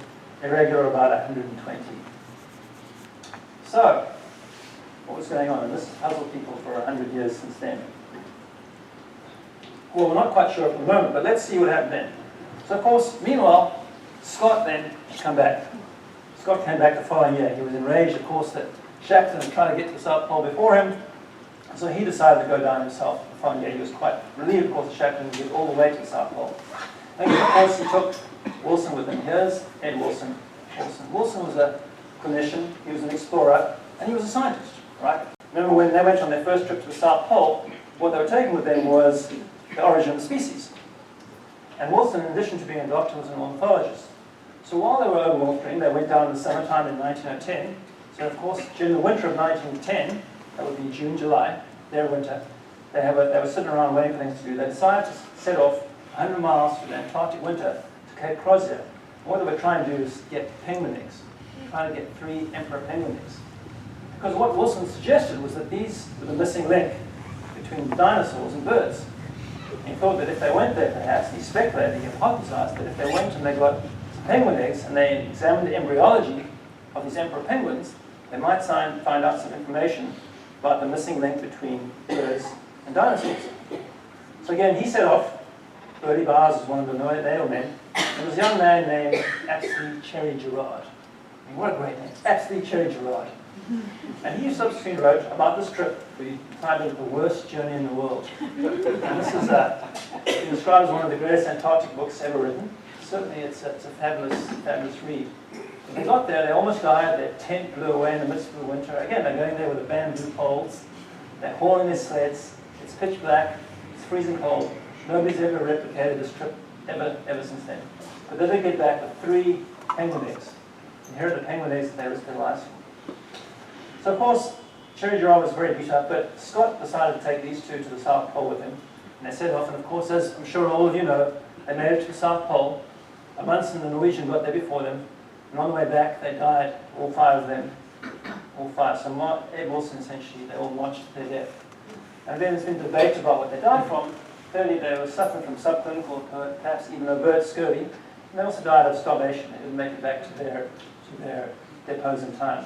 irregular, about 120. So, what was going on? And this has puzzled people for 100 years since then. Well, we're not quite sure at the moment, but let's see what happened then. So, of course, meanwhile, Scott then come back. Scott came back the following year. He was enraged, of course, that Shackleton had tried to get to the South Pole before him. So he decided to go down himself the following year. He was quite relieved, of course, that Shackleton would get all the way to the South Pole. And of course, he took Wilson with him. Here's Ed Wilson. Wilson was a clinician, he was an explorer, and he was a scientist, right? Remember when they went on their first trip to the South Pole, what they were taking with them was the origin of the species. And Wilson, in addition to being a doctor, was an ornithologist. So while they were overwintering, they went down in the summertime in 1910. So of course, during the winter of 1910, that would be June, July, their winter, they were sitting around waiting for things to do. They decided to set off 100 miles through the Antarctic winter to Cape Crozier. And what they were trying to do is get penguin eggs, trying to get 3 emperor penguin eggs. Because what Wilson suggested was that these were the missing link between dinosaurs and birds. And he thought that if they went there, perhaps, he speculated, he hypothesized that if they went and they got some penguin eggs and they examined the embryology of these emperor penguins, they might find out some information about the missing link between birds and dinosaurs. So again, he set off. Bertie Bars was one of the nail men. There was a young man named Abscess Cherry Gerard. I mean, what a great name, Abscess Cherry Gerard. And he subsequently wrote about this trip. We titled it The Worst Journey in the World. And this is been described as one of the greatest Antarctic books ever written. Certainly it's a fabulous read. When they got there, they almost died. Their tent blew away in the midst of the winter. Again, they're going there with the bamboo poles. They're hauling their sleds. It's pitch black. It's freezing cold. Nobody's ever replicated this trip ever since then. But they did get back with 3 penguin eggs. And here are the penguin eggs that they risked their lives for. So of course, Cherry Giraffe was very beat up, but Scott decided to take these 2 to the South Pole with him. And they set off, and of course, as I'm sure all of you know, they made it to the South Pole. Amundsen, the Norwegian, got there before them. And on the way back, they died, all 5 of them. All 5. So Ed Wilson, essentially, they all marched to their death. And then there's been debate about what they died from. Clearly, they were suffering from subclinical, perhaps even overt scurvy. And they also died of starvation. They didn't make it back to their depots in time.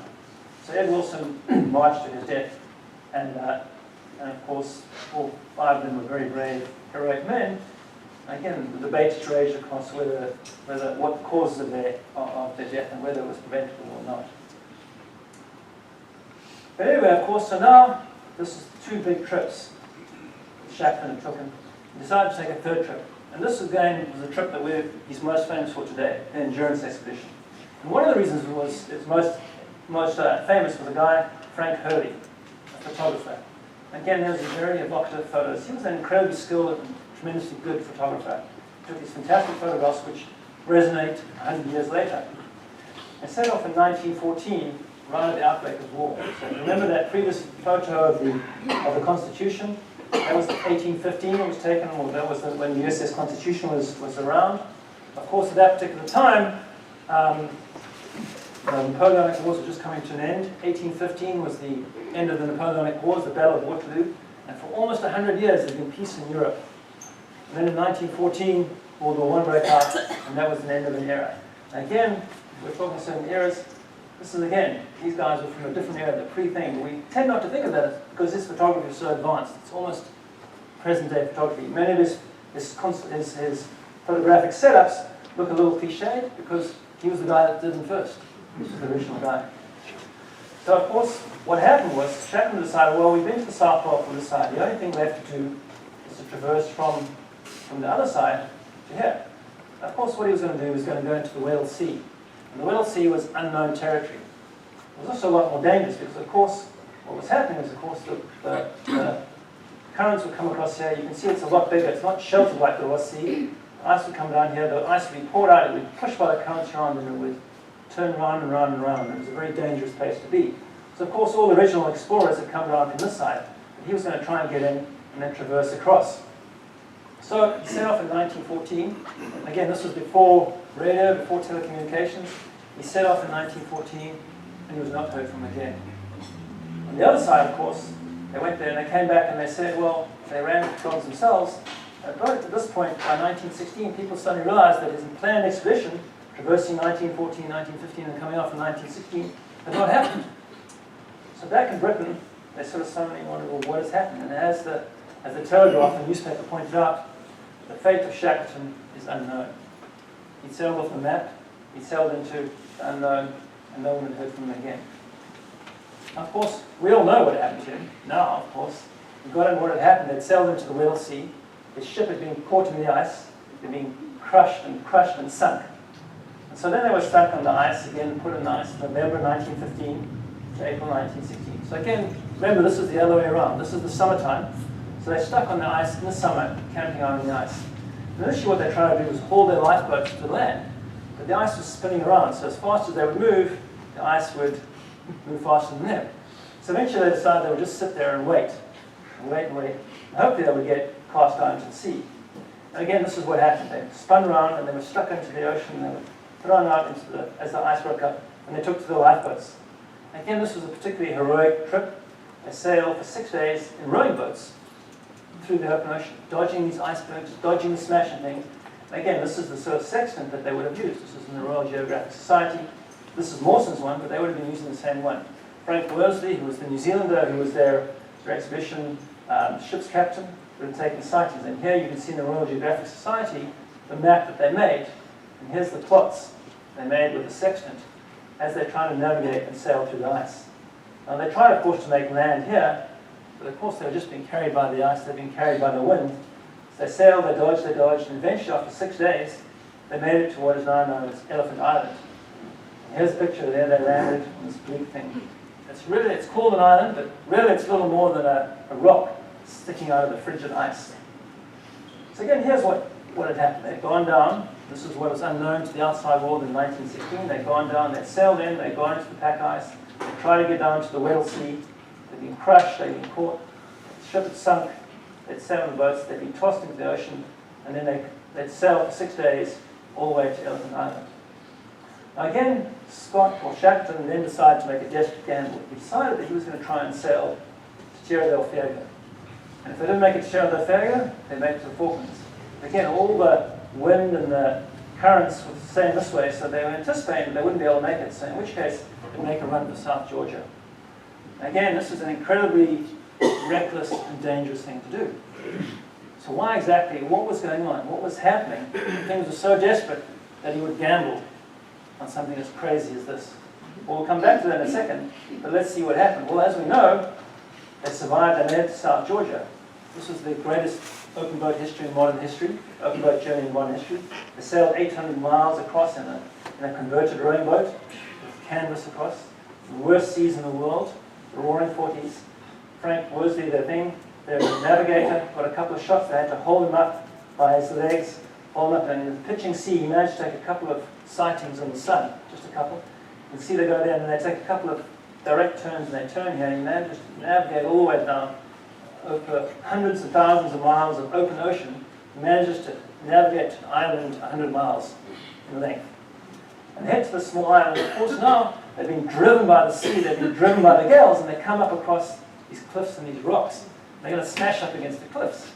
So Ed Wilson marched to his death. And of course, all 5 of them were very brave, heroic men. Again, the debate raged across what the causes of their death and whether it was preventable or not. But anyway, of course, so now this is 2 big trips Shackleton took him. He decided to take a 3rd trip. And this again was a trip that he's most famous for today, an endurance expedition. And one of the reasons it's most famous was a guy, Frank Hurley, a photographer. Again, there's these very evocative photos. He was an incredibly skilled and tremendously good photographer. He took these fantastic photographs which resonate 100 years later. And set off in 1914, right at the outbreak of war. So remember that previous photo of the Constitution? That was 1815 it was taken, or that was when the USS Constitution was around. Of course, at that particular time, the Napoleonic Wars were just coming to an end. 1815 was the end of the Napoleonic Wars, the Battle of Waterloo. And for almost 100 years, there's been peace in Europe. And then in 1914, World War I broke out, and that was the end of an era. And again, we're talking certain eras. This is, again, these guys were from a different era, the pre-thing. But we tend not to think of that because this photography is so advanced. It's almost present-day photography. Many of his photographic setups look a little cliched because he was the guy that did them first. He was the original guy. So, of course, what happened was Shackleton decided, well, we've been to the South Pole from this side. The only thing left to do is to traverse from the other side to here. Of course, what he was going to do was going to go into the Weddell Sea. And the Weddell Sea was unknown territory. It was also a lot more dangerous because, of course, what was happening was, of course, the currents would come across here. You can see it's a lot bigger. It's not sheltered like the Ross Sea. The ice would come down here. The ice would be poured out. It would be pushed by the currents around, and it would turn round and round and round. It was a very dangerous place to be. So, of course, all the original explorers had come around from this side. But he was going to try and get in and then traverse across. So he set off in 1914. Again, this was before radio, before telecommunications. He set off in 1914, and he was not heard from again. On the other side, of course, they went there and they came back and they said, well, they ran the patrols themselves. But at this point, by 1916, people suddenly realized that his planned expedition, traversing 1914, 1915, and coming off in 1916, had not happened. So back in Britain, they sort of suddenly wondered, well, what has happened? And as the Telegraph, the newspaper, pointed out, the fate of Shackleton is unknown. He'd sailed off the map, he'd sailed into the unknown, and no one had heard from him again. Of course, we all know what happened to him. Now, of course, we got in what had happened. They'd sailed into the Weddell Sea. His ship had been caught in the ice. They'd been crushed and sunk. And so then they were stuck on the ice, again, put in the ice, November 1915 to April 1916. So again, remember, this is the other way around. This is the summertime. So they're stuck on the ice in the summer, camping out on the ice. And initially what they tried to do was haul their lifeboats to land. But the ice was spinning around, so as fast as they would move, the ice would move faster than them. So eventually they decided they would just sit there and wait. And wait and wait. And hopefully they would get cast out into the sea. And again, this is what happened. They spun around and they were stuck into the ocean. And they were thrown out as the ice broke up. And they took to the lifeboats. And again, this was a particularly heroic trip. They sailed for 6 days in rowing boats through the open ocean, dodging these icebergs, dodging the smashing things. And again, this is the sort of sextant that they would have used. This is in the Royal Geographic Society. This is Mawson's one, but they would have been using the same one. Frank Worsley, who was the New Zealander, who was their expedition ship's captain, would have taken sightings. And here you can see in the Royal Geographic Society the map that they made. And here's the plots they made with the sextant as they're trying to navigate and sail through the ice. Now they tried, of course, to make land here, but of course they were just being carried by the ice, they've been carried by the wind. So they sailed, they dodged, and eventually after 6 days, they made it to what is now known as Elephant Island. And here's a picture there, they landed on this big thing. It's called an island, but really it's little more than a rock sticking out of the frigid ice. So again, here's what what had happened. They'd gone down. This is what was unknown to the outside world in 1916. They'd gone down, they'd sailed in, they'd gone into the pack ice, they'd tried to get down to the Weddell Sea, they'd been crushed, they'd been caught, the ship had sunk, they'd sailed on the boats, they'd been tossed into the ocean, and then they'd sailed for 6 days all the way to Elephant Island. Now again, Scott, or Shackleton, then decided to make a desperate gamble. He decided that he was going to try and sail to Terra del Fuego. And if they didn't make it to Terra del Fuego, they'd make it to the Falklands. Again, all the wind and the currents were sailing this way, so they were anticipating they wouldn't be able to make it, so in which case they'd make a run for South Georgia. Again, this is an incredibly reckless and dangerous thing to do. So why exactly? What was going on? What was happening? Things were so desperate that he would gamble on something as crazy as this. Well, we'll come back to that in a second, but let's see what happened. Well, as we know, they survived and led to South Georgia. This was the greatest open boat history in modern history, open boat journey in modern history. They sailed 800 miles across in a converted rowing boat with canvas across. The worst seas in the world, the roaring 40s. Frank Worsley, their navigator, got a couple of shots. They had to hold him up by his legs, hold him up, and in the pitching sea, he managed to take a couple of sightings on the sun, just a couple. You can see they go there and they take a couple of direct turns and they turn here, and he managed to navigate all the way down over hundreds of thousands of miles of open ocean. He manages to navigate to an island 100 miles in length. And they head to the small island. Of course, now they've been driven by the sea, they've been driven by the gales, and they come up across these cliffs and these rocks. They're going to smash up against the cliffs.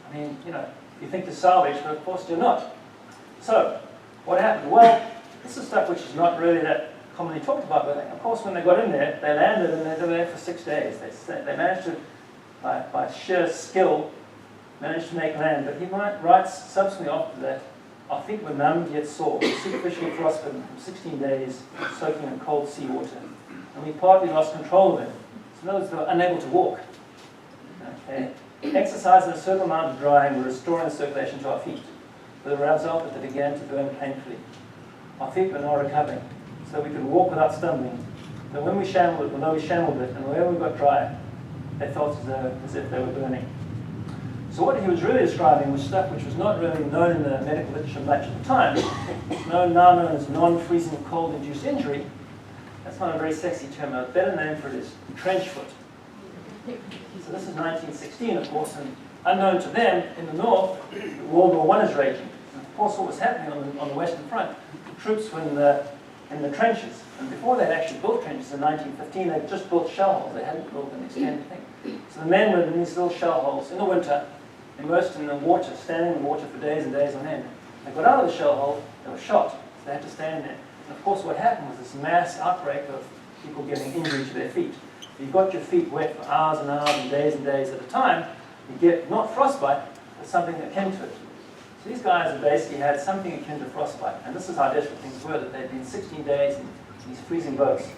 I mean, you think to salvage, but of course you're not. So, what happened? Well, this is stuff which is not really that commonly talked about, but of course when they got in there, they landed and they were there for 6 days. They managed to, by sheer skill, managed to make land. But he writes subsequently after that, our feet were numbed yet sore, superficially frostbitten from 16 days soaking in cold seawater. And we partly lost control of him. So in other words, they were unable to walk. Okay. Exercise and a certain amount of drying were restoring the circulation to our feet, with the result that they began to burn painfully. Our feet were now recovering, so we could walk without stumbling. But when we shambled it, although we shambled it, and wherever we got dry, they felt as if they were burning. So what he was really describing was stuff which was not really known in the medical literature much at the time. It's now known as non-freezing cold-induced injury. That's not a very sexy term. A better name for it is trench foot. So this is 1916, of course, and unknown to them, in the north, World War I is raging. And of course, what was happening on the Western Front, the troops were in the trenches. And before they'd actually built trenches in 1915, they'd just built shell holes. They hadn't built an extended thing. So the men were in these little shell holes in the winter, immersed in the water, standing in the water for days and days on end. They got out of the shell hole, they were shot, so they had to stand there. And of course, what happened was this mass outbreak of people getting injury to their feet. You've got your feet wet for hours and hours and days at a time, you get not frostbite, but something akin to it. So these guys have basically had something akin to frostbite, and this is how desperate things were, that they'd been 16 days in these freezing boats.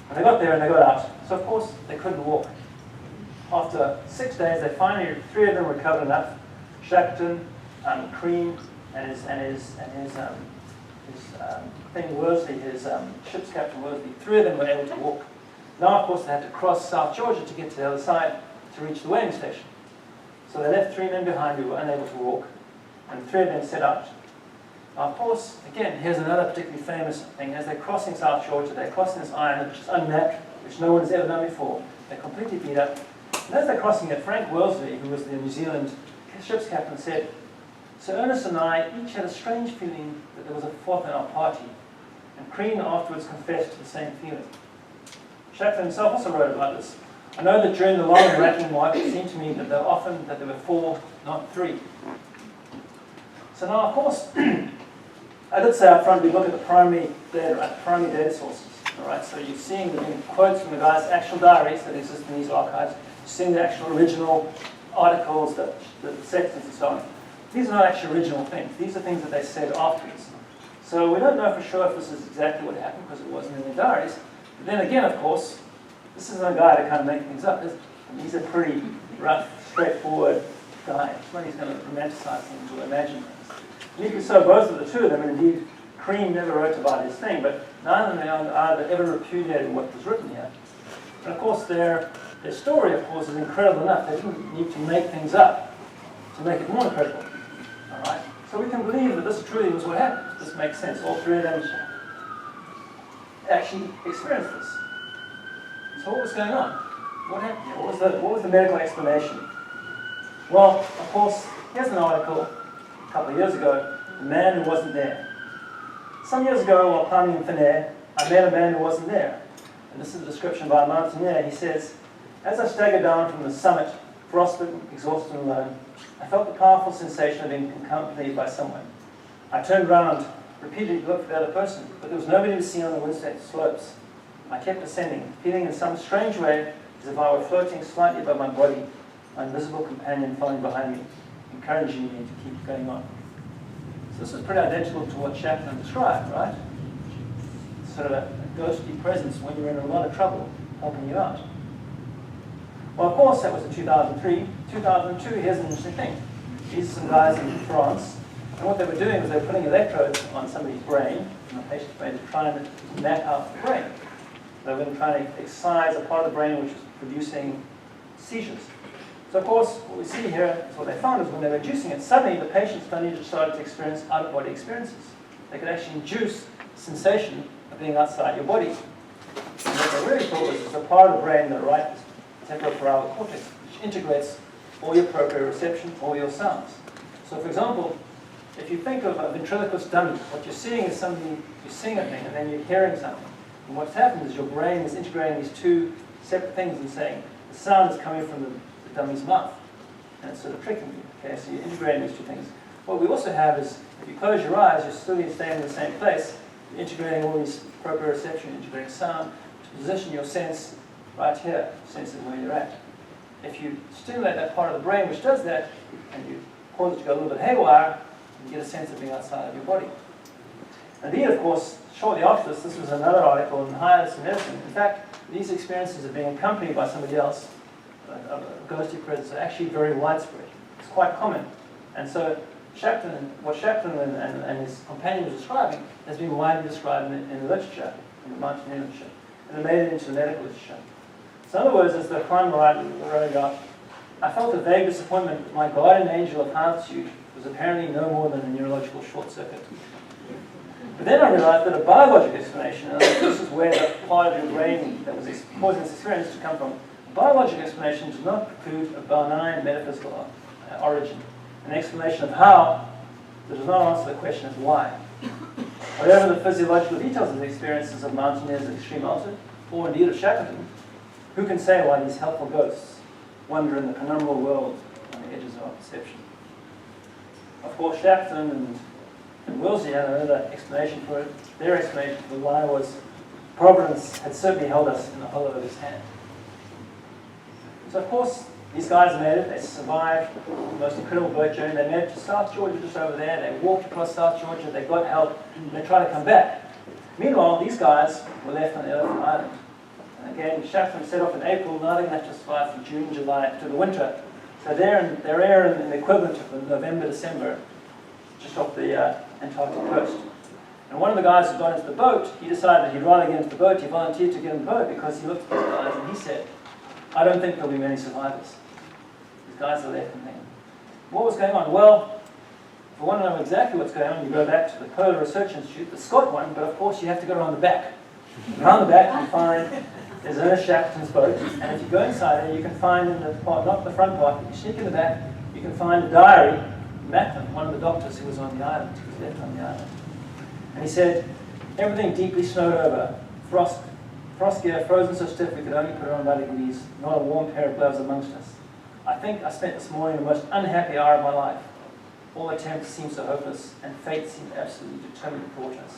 And they got there and they got out, so of course they couldn't walk. After 6 days, they finally, 3 of them recovered enough. Shackleton, Crean, and his Worsley, his ship's captain Worsley, 3 of them were able to walk. Now, of course, they had to cross South Georgia to get to the other side to reach the whaling station. So they left 3 men behind who were unable to walk, and 3 of them set out. Now, of course, again, here's another particularly famous thing. As they're crossing South Georgia, they're crossing this island, which is unmapped, which no one has ever done before. They're completely beat up. And as they're crossing it, Frank Worsley, who was the New Zealand ship's captain, said, Sir Ernest and I each had a strange feeling that there was a fourth in our party, and Crean afterwards confessed to the same feeling. Shackleton himself also wrote about this. I know that during the long and rattling march, it seemed to me that there were 4, not 3. So now, of course, I did say up front we look at the primary data sources. All right, so you're seeing the quotes from the guys' actual diaries that exist in these archives. You're seeing the actual original articles, the Sextants and so on. These are not actually original things. These are things that they said afterwards. So we don't know for sure if this is exactly what happened because it wasn't in the diaries. But then again, of course, this is a guy to kind of make things up. He's a pretty rough, straightforward guy. It's not he's going to romanticize things or imagine things. And even so, both of the 2 of them, and indeed, Crean never wrote about his thing, but neither of them either ever repudiated what was written here. And of course, their story, of course, is incredible enough. They didn't need to make things up to make it more incredible. All right? So we can believe that this truly was what happened. This makes sense. All three of them actually experienced this. So what was going on? What happened here? What was the medical explanation? Well, of course, here's an article a couple of years ago, The Man Who Wasn't There. Some years ago, while climbing in thin air, I met a man who wasn't there. And this is a description by a mountaineer. He says, as I staggered down from the summit, frostbitten, exhausted and alone, I felt the powerful sensation of being accompanied by someone. I turned round, repeatedly looked for the other person, but there was nobody to see on the windswept slopes. I kept ascending, feeling in some strange way as if I were floating slightly above my body, my invisible companion following behind me, encouraging me to keep going on. So this is pretty identical to what Shackleton described, right? Sort of a ghostly presence when you're in a lot of trouble, helping you out. Well, of course, that was in 2003. 2002, here's an interesting thing. These are some guys in France, and what they were doing was they were putting electrodes on somebody's brain, on the patient's brain, to try and map out the brain. They were trying to excise a part of the brain which was producing seizures. So of course, what we see here is what they found is when they were inducing it, suddenly the patients suddenly started to experience out-of-body experiences. They could actually induce sensation of being outside your body. And what they really thought was it's a part of the brain that right temporal cortex, which integrates all your proprioception, all your sounds. So for example, if you think of a ventriloquist dummy, what you're seeing is something, you're seeing a thing and then you're hearing something. And what's happened is your brain is integrating these two separate things and saying the sound is coming from the dummy's mouth. And it's sort of tricking you. Okay, so you're integrating these two things. What we also have is, if you close your eyes, you're still staying in the same place. You're integrating all these proprioception, integrating sound, to position your sense right here, sensing where you're at. If you stimulate that part of the brain which does that, and you cause it to go a little bit haywire, you get a sense of being outside of your body. Indeed, of course, shortly after this was another article in Highest Medicine. In fact, these experiences of being accompanied by somebody else, a ghostly presence, are actually very widespread. It's quite common. And so what Shackleton and his companion was describing has been widely described in the literature, in the mountaineering literature, and they made it into the medical literature. So in other words, as the climber wrote out, I felt a vague disappointment that my guardian angel of altitude was apparently no more than a neurological short circuit. But then I realized that a biological explanation, and this is where the part of your brain that was causing this experience to come from, a biological explanation does not preclude a benign metaphysical origin. An explanation of how that does not answer the question of why. Whatever the physiological details of the experiences of mountaineers at extreme altitude, or indeed of Shackleton, who can say why these helpful ghosts wander in the penumbral world on the edges of our perception? Of course, Shackleton and Wilsey had another explanation for it. Their explanation for why was Providence had certainly held us in the hollow of his hand. So of course, these guys made it. They survived the most incredible boat journey. They made it to South Georgia, just over there. They walked across South Georgia. They got help, and they tried to come back. Meanwhile, these guys were left on the Elephant Island. And again, Shackleton set off in April, not enough to survive from June, July to the winter. So they're in the equivalent of November, December, just off the Antarctic coast. And one of the guys who got into the boat, he decided he'd rather get into the boat. He volunteered to get in the boat because he looked at these guys and he said, I don't think there'll be many survivors. These guys are left in there. What was going on? Well, if you want to know exactly what's going on, you go back to the Polar Research Institute, the Scott one, but of course you have to go around the back. Around the back you find there's Ernest Shackleton's boat, and if you go inside there, you can find in the part, not the front part, but you sneak in the back, you can find a diary of Macklin, one of the doctors who was on the island, who was left on the island. And he said, everything deeply snowed over, frost gear frozen so stiff we could only put on by degrees, not a warm pair of gloves amongst us. I think I spent this morning the most unhappy hour of my life. All attempts seemed so hopeless, and fate seemed absolutely determined to thwart us.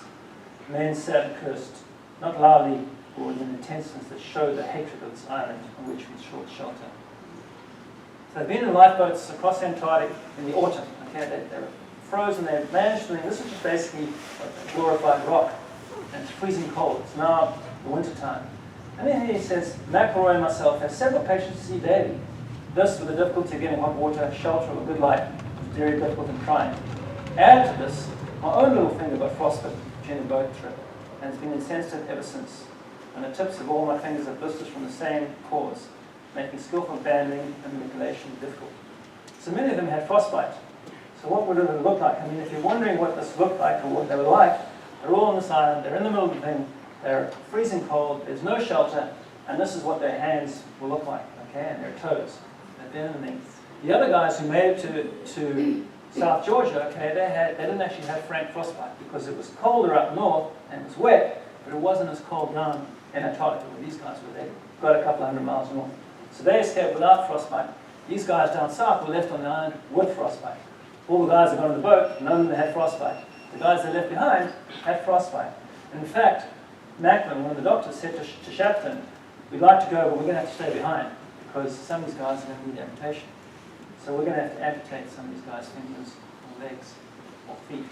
Men sat and cursed, not loudly, but with an intensity that showed the hatred of this island on which we sought shelter. So they've been in lifeboats across Antarctic in the autumn. Okay, they're frozen, they've managed to, this is just basically a glorified rock, and it's freezing cold. It's now the winter time. And then he says, McElroy and myself have several patients to see daily. This, with the difficulty of getting hot water, shelter, or good light, was very difficult and trying. Add to this, my own little finger got frostbite during the boat trip, and has been insensitive ever since. And the tips of all my fingers have blisters from the same cause, making skillful banding and manipulation difficult. So many of them had frostbite. So what would it look like? I mean, if you're wondering what this looked like or what they were like, they're all on this island, they're in the middle of the thing, they're freezing cold, there's no shelter, and this is what their hands will look like, okay, and their toes at the end of the thing. The other guys who made it to South Georgia, okay, they didn't actually have frank frostbite because it was colder up north and it was wet, but it wasn't as cold down in Antarctic where these guys were. They got a couple hundred miles north. So they escaped without frostbite. These guys down south were left on the island with frostbite. All the guys that got on the boat, none of them had frostbite. The guys they left behind had frostbite. And in fact, Macklin, one of the doctors, said to Shackleton, we'd like to go, but we're going to have to stay behind because some of these guys are going to need amputation. So we're going to have to amputate some of these guys' fingers or legs or feet.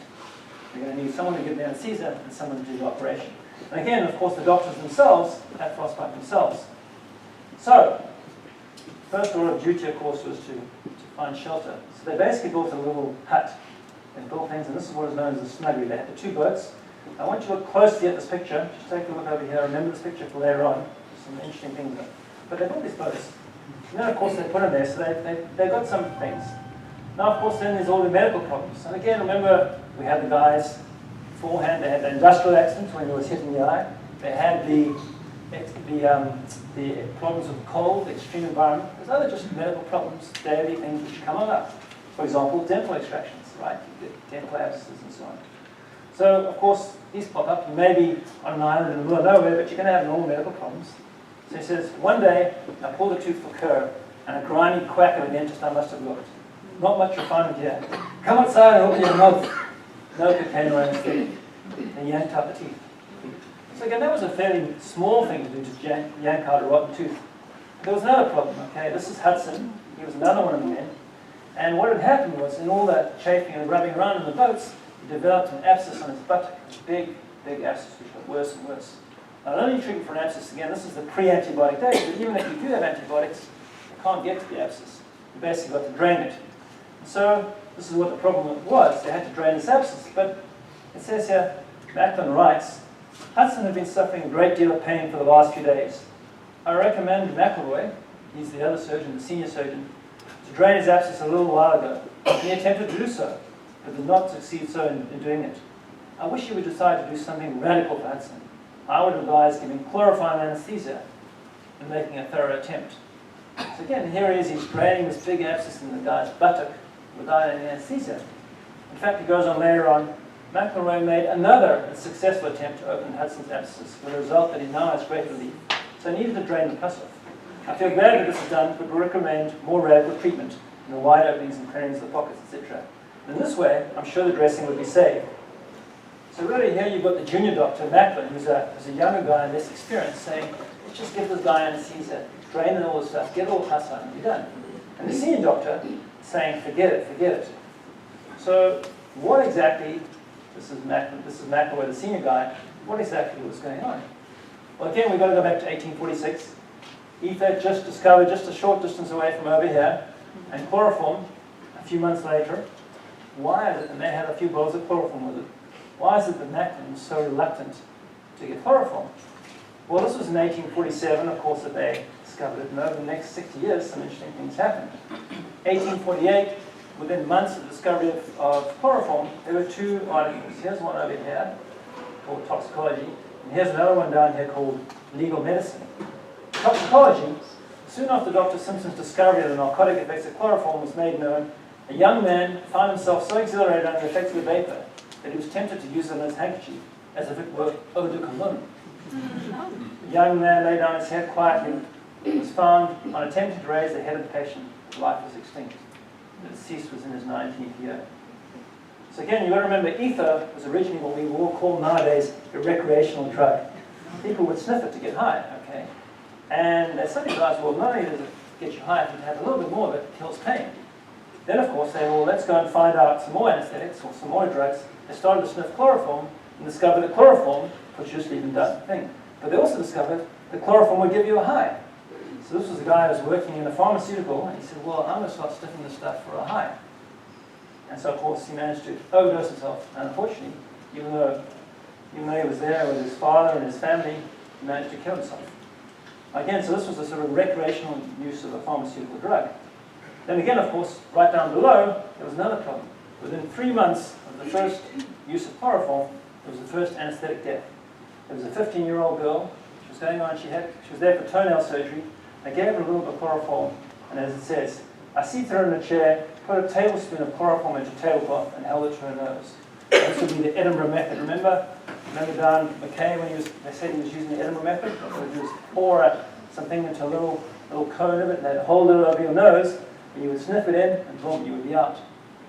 We're going to need someone to give the anesthesia and someone to do the operation. And again, of course, the doctors themselves had frostbite themselves. So, first order of duty, of course, was to find shelter. So they basically built a little hut. They built things, and this is what is known as a snuggery. They had the 2 boats. I want you to look closely at this picture. Just take a look over here. Remember this picture for later on. There's some interesting things there. But they built these boats. And then, of course, they put them there, so they got some things. Now, of course, then there's all the medical problems. And again, remember, we had the guys beforehand. They had the industrial accident when it was hitting the eye. They had the problems with cold, the extreme environment. There's other just medical problems, daily things which come up. For example, dental extractions, right? You get dental abscesses and so on. So, of course, these pop up. You may be on an island in the middle of nowhere, but you're going to have normal medical problems. So he says, one day, I pulled a tooth for Kerr, and a grimy quack of a dentist I must have looked. Not much refinement here. Come outside and open your mouth. No cocaine or anesthetic. And yanked out the teeth. So again, that was a fairly small thing to do, just yank out a rotten tooth. There was another problem, okay? This is Hudson. He was another one of the men. And what had happened was, in all that chafing and rubbing around in the boats, he developed an abscess on his buttock. A big, big abscess, which got worse and worse. Not only treatment for an abscess, again, this is the pre-antibiotic days, but even if you do have antibiotics, you can't get to the abscess. You basically got to drain it. And so, this is what the problem was. They had to drain this abscess. But it says here, Macklin writes, Hudson had been suffering a great deal of pain for the last few days. I recommended McElroy, he's the other surgeon, the senior surgeon, to drain his abscess a little while ago. He attempted to do so, but did not succeed so in doing it. I wish he would decide to do something radical for Hudson. I would advise giving chloroform anesthesia and making a thorough attempt. So again, here he is, he's draining this big abscess in the guy's buttock without any anesthesia. In fact, he goes on later on, McElroy made another successful attempt to open Hudson's abscess, with the result that he now has great relief. So he needed to drain the pus off. I feel glad that this is done, but would recommend more radical treatment in the wide openings and clearings of the pockets, etc. In this way, I'm sure the dressing would be saved. So really here you've got the junior doctor, Macklin, who's a younger guy and less experienced, saying, let's just give this guy anesthesia, drain and all this stuff, get all the pus out and be done. And the senior doctor saying, forget it, forget it. So what exactly, this is McElroy, the senior guy, what exactly was going on? Well, again, we've got to go back to 1846. Ether just discovered just a short distance away from over here, and chloroform a few months later. Why is it, and they had a few bottles of chloroform with it, why is it that Macklin was so reluctant to get chloroform? Well, this was in 1847, of course, that they discovered it, and over the next 60 years, some interesting things happened. 1848, within months of the discovery of chloroform, there were 2 articles. Here's one over here, called Toxicology, and here's another one down here called Legal Medicine. Toxicology, soon after Dr. Simpson's discovery of the narcotic effects of chloroform was made known, a young man found himself so exhilarated under the effects of the vapor that he was tempted to use it on his handkerchief, as if it were eau de cologne. The young man lay down his head quietly. It was found, on attempting to raise the head of the patient, life was extinct. The deceased was in his 19th year. So again, you've got to remember, ether was originally what we will call nowadays a recreational drug. People would sniff it to get high, okay? And they suddenly realized, well, not only does it get you high, if you have a little bit more of it, it kills pain. Then, of course, they well, let's go and find out some more anesthetics or some more drugs. They started to sniff chloroform and discovered that chloroform produced the even done thing. But they also discovered that chloroform would give you a high. So this was a guy who was working in a pharmaceutical, and he said, well, I'm going to start sniffing this stuff for a high. And so, of course, he managed to overdose himself. And unfortunately, even though he was there with his father and his family, he managed to kill himself. Again, so this was a sort of recreational use of a pharmaceutical drug. Then again, of course, right down below, there was another problem. Within 3 months of the first use of chloroform, it was the first anesthetic death. It was a 15-year-old girl. She was going on, she was there for toenail surgery. They gave her a little bit of chloroform, and as it says, I seated her in a chair, put a tablespoon of chloroform into a tablecloth, and held it to her nose. This would be the Edinburgh method. Remember down McKay when they said he was using the Edinburgh method? He would pour something into a little cone of it, and they'd hold it over your nose, and you would sniff it in, and boom, you would be out.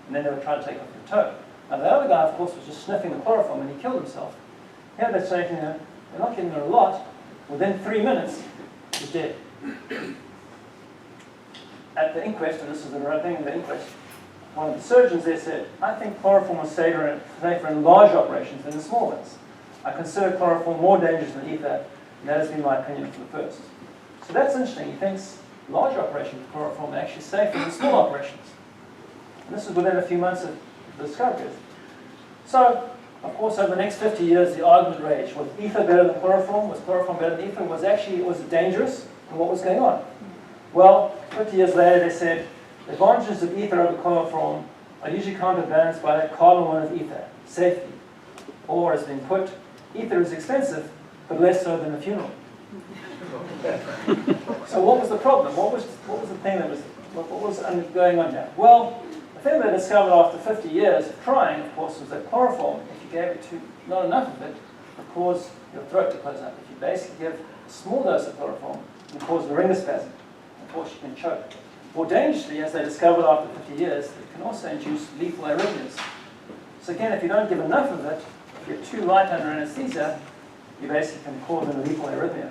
And then they would try to take off your toe. Now the other guy, of course, was just sniffing the chloroform, and he killed himself. Here they're saying, they're not giving her a lot. Within 3 minutes, he's dead. At the inquest, and this is the right thing in the inquest, one of the surgeons there said, I think chloroform was safer in large operations than in small ones. I consider chloroform more dangerous than ether, and that has been my opinion from the first. So that's interesting. He thinks large operations with chloroform are actually safer than small operations. And this is within a few months of the discovery. So, of course, over the next 50 years, the argument raged. Was ether better than chloroform? Was chloroform better than ether? Was it dangerous? And what was going on? Well, 50 years later, they said, the advantages of ether over chloroform are usually counterbalanced by that cardinal one of ether, safety. Or, as has been put, ether is expensive, but less so than a funeral. So what was the problem? What was the thing what was going on here? Well, the thing they discovered after 50 years of trying, of course, was that chloroform, if you gave it not enough of it, would cause your throat to close up. If you basically give a small dose of chloroform, it would cause laryngospasm. Of course, you can choke. More dangerously, as they discovered after 50 years, it can also induce lethal arrhythmias. So again, if you don't give enough of it, if you're too light under anesthesia, you basically can cause a lethal arrhythmia.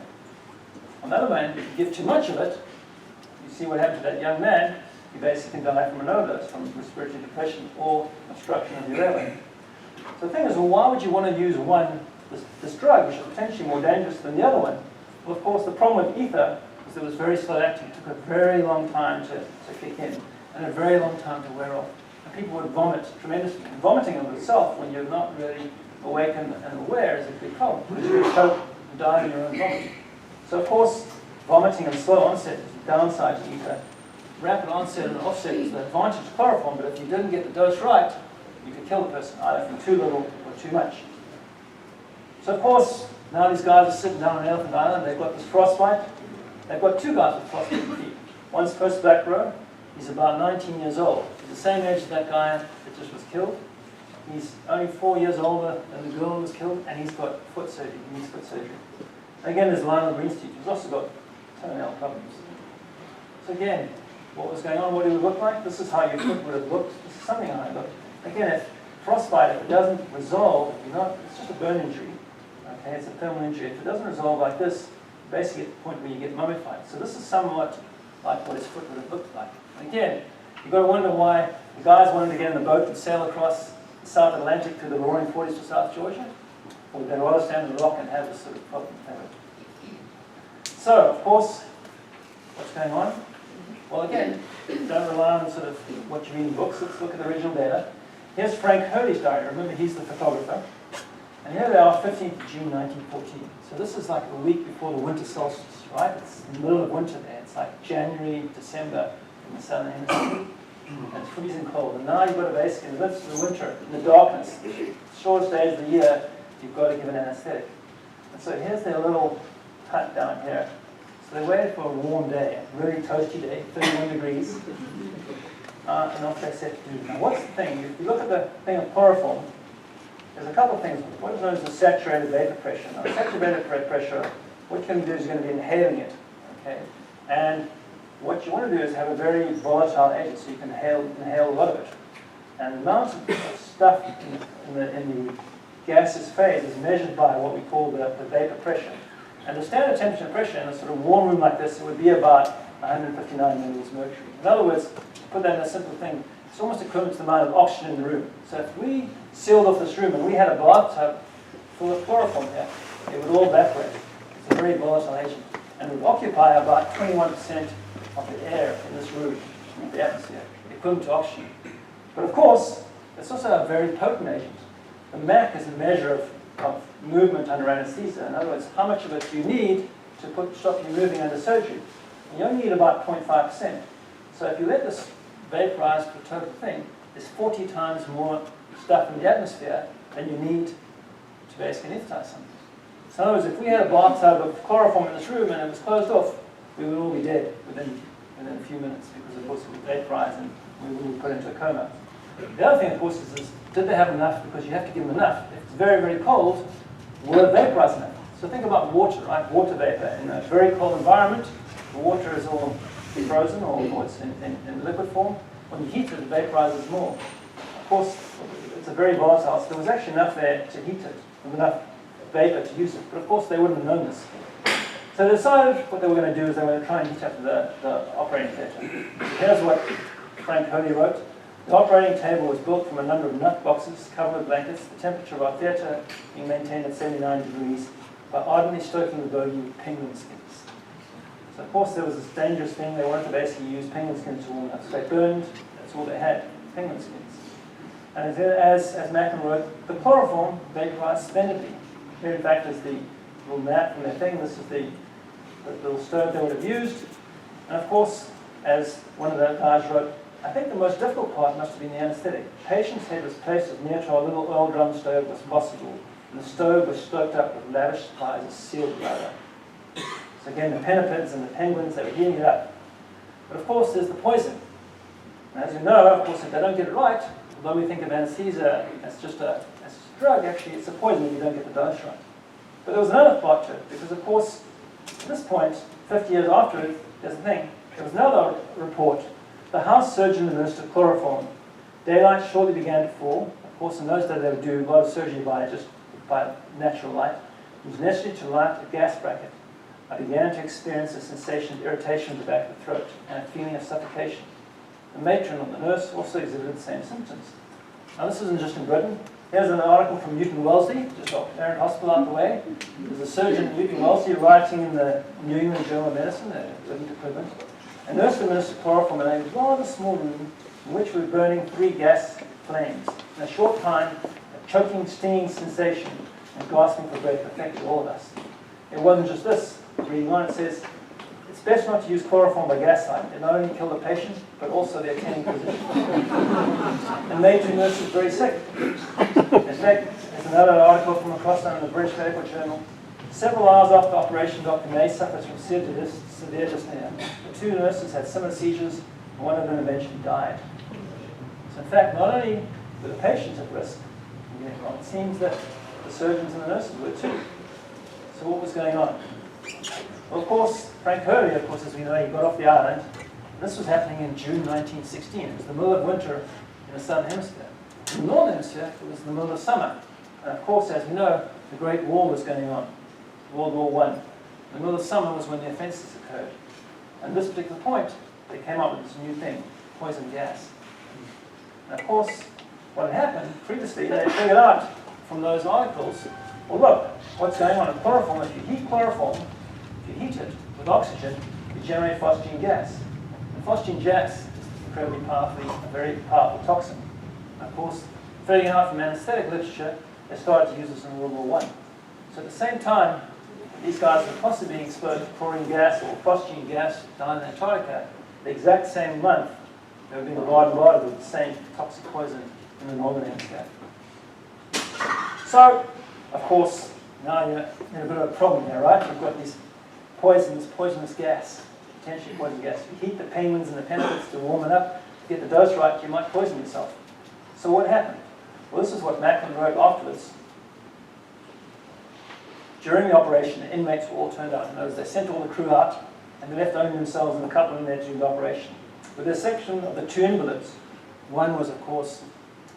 On the other hand, if you give too much of it, you see what happened to that young man, you basically can die from an overdose, from respiratory depression or obstruction of your airway. So the thing is, well, why would you want to use this drug, which is potentially more dangerous than the other one? Well, of course, the problem with ether is it was very slow acting. It took a very long time to kick in, and a very long time to wear off. And people would vomit tremendously. And vomiting of itself, when you're not really awake and aware, is a big problem, because you choke and die in your own vomit. So, of course, vomiting and slow onset is the downside to ether. Rapid onset and offset is the advantage of chloroform, but if you didn't get the dose right, you could kill the person, either from too little or too much. So, of course, now these guys are sitting down on Elephant Island. They've got this frostbite. They've got two guys with frostbite feet. One's first back row. He's about 19 years old. He's the same age as that guy that just was killed. He's only 4 years older than the girl who was killed, and he's got foot surgery. He needs foot surgery. Again, there's Lionel Greenstreet, who's also got toenail problems. So again, what was going on? What did it look like? This is how your foot would have looked. This is something how it looked. Again, if frostbite, if it doesn't resolve, it's just a burn injury. Okay, it's a thermal injury. If it doesn't resolve like this, you basically get to the point where you get mummified. So this is somewhat like what his foot would have looked like. And again, you've got to wonder why the guys wanted to get in the boat and sail across the South Atlantic through the roaring 40s to South Georgia. Or they'd rather stand on the rock and have this sort of problem. So, of course, what's going on? Well, again, don't rely on sort of what you read in books. Let's look at the original data. Here's Frank Hurley's diary. Remember, he's the photographer. And here they are, 15th of June, 1914. So this is like a week before the winter solstice, right? It's in the middle of winter there. It's like January, December in the southern hemisphere. And it's freezing cold. And now you've got to basically, in the midst of the winter, in the darkness, the shortest days of the year, you've got to give an anesthetic. And so here's their little hut down here. So they waited for a warm day, a really toasty day, 31 degrees. And off they set to do. Now what's the thing? If you look at the thing of chloroform, there's a couple of things. What is known as the saturated vapor pressure. Now saturated vapor pressure, what you're going to do is you're going to be inhaling it. Okay? And what you want to do is have a very volatile agent so you can inhale a lot of it. And the amount of stuff in the gaseous phase is measured by what we call the vapor pressure. And the standard temperature and pressure in a sort of warm room like this, it would be about 159 milliliters mercury. In other words, to put that in a simple thing, it's almost equivalent to the amount of oxygen in the room. So if we sealed off this room and we had a bathtub full of chloroform here, it would all evaporate. It's a very volatile agent. And it would occupy about 21% of the air in this room, the atmosphere, equivalent to oxygen. But of course, it's also a very potent agent. The Mach is a measure of movement under anesthesia. In other words, how much of it do you need to stop you moving under surgery? And you only need about 0.5%. So if you let this vaporize the total thing, there's 40 times more stuff in the atmosphere than you need to basically anesthetize something. So in other words, if we had a bathtub of chloroform in this room and it was closed off, we would all be dead within a few minutes because, of course, it would vaporize and we would be put into a coma. The other thing, of course, is did they have enough? Because you have to give them enough. If it's very, very cold, will it vaporize enough? So think about water, right? Water vapor. In a very cold environment, the water is all frozen or it's in liquid form. When you heat it, it vaporizes more. Of course, it's a very volatile, so there was actually enough there to heat it, with enough vapor to use it. But of course, they wouldn't have known this. So they decided what they were going to do is they were going to try and heat up the operating theatre. Here's what Frank Holy wrote. The operating table was built from a number of nut boxes covered with blankets, the temperature of our theatre being maintained at 79 degrees by ardently stoking the bogey with penguin skins. So of course there was this dangerous thing, they wanted to basically use penguin skins to warm up. So they burned, that's all they had, penguin skins. And as Macklin wrote, the chloroform vaporized splendidly. Here in fact is the little map from their thing, this is the little stove they would have used. And of course, as one of the guys wrote, I think the most difficult part must have been the anesthetic. The patient's head was placed as near to our little oil drum stove as possible, and the stove was stoked up with lavish supplies of sealed bladder. So again, the pinnipeds and the penguins, they were heating it up. But of course, there's the poison. And as you know, of course, if they don't get it right, although we think of anesthesia as just a drug, actually it's a poison if you don't get the dose right. But there was another part to it, because of course, at this point, 50 years after it, there's the thing, there was another report. The house surgeon administered chloroform. Daylight shortly began to fall. Of course, in those days they would do a lot of surgery by natural light. It was necessary to light a gas bracket. I began to experience a sensation of irritation in the back of the throat and a feeling of suffocation. The matron or the nurse also exhibited the same symptoms. Now this isn't just in Britain. Here's an article from Newton Wellesley, just off Parent Hospital out the way. There's a surgeon, Newton Wellesley, writing in the New England Journal of Medicine, the living equivalent. A nurse administered chloroform in a rather small room in which we were burning 3 gas flames. In a short time, a choking, stinging sensation and gasping for breath affected all of us. It wasn't just this. Reading on, it says, it's best not to use chloroform by gaslight. It not only killed the patient, but also the attending physician. And matron nurse was very sick. In fact, there's another article from across in the British Medical Journal. Several hours after operation, Dr. May suffered from severe dyspnea. The 2 nurses had similar seizures, and one of them eventually died. So in fact, not only were the patients at risk from getting it wrong, it seems that the surgeons and the nurses were too. So what was going on? Well, of course, Frank Hurley, of course, as we know, he got off the island. This was happening in June 1916. It was the middle of winter in the southern hemisphere. In the northern hemisphere, it was the middle of summer. And of course, as we know, the Great War was going on. World War I. The middle of summer was when the offences occurred. And at this particular point, they came up with this new thing, poison gas. And of course, what had happened previously, they figured out from those articles, well look, what's going on in chloroform, if you heat chloroform, if you heat it with oxygen, you generate phosgene gas. And phosgene gas is incredibly powerfully, a very powerful toxin. And of course, figuring out from anesthetic literature, they started to use this in World War I. So at the same time, these guys were possibly being exposed to chlorine gas or phosgene gas down in Antarctica. The exact same month, they were being bombarded with the same toxic poison in the northern hemisphere. So, of course, now you're in a bit of a problem here, right? You've got these poisonous gas, potentially poisonous gas. If you heat the penguins and the pinnipeds to warm it up, to get the dose right, you might poison yourself. So what happened? Well, this is what Macklin wrote afterwards. During the operation, the inmates were all turned out. In other words, they sent all the crew out, and they left only themselves and a couple in there during the operation. With the exception of the 2 invalids, one was, of course,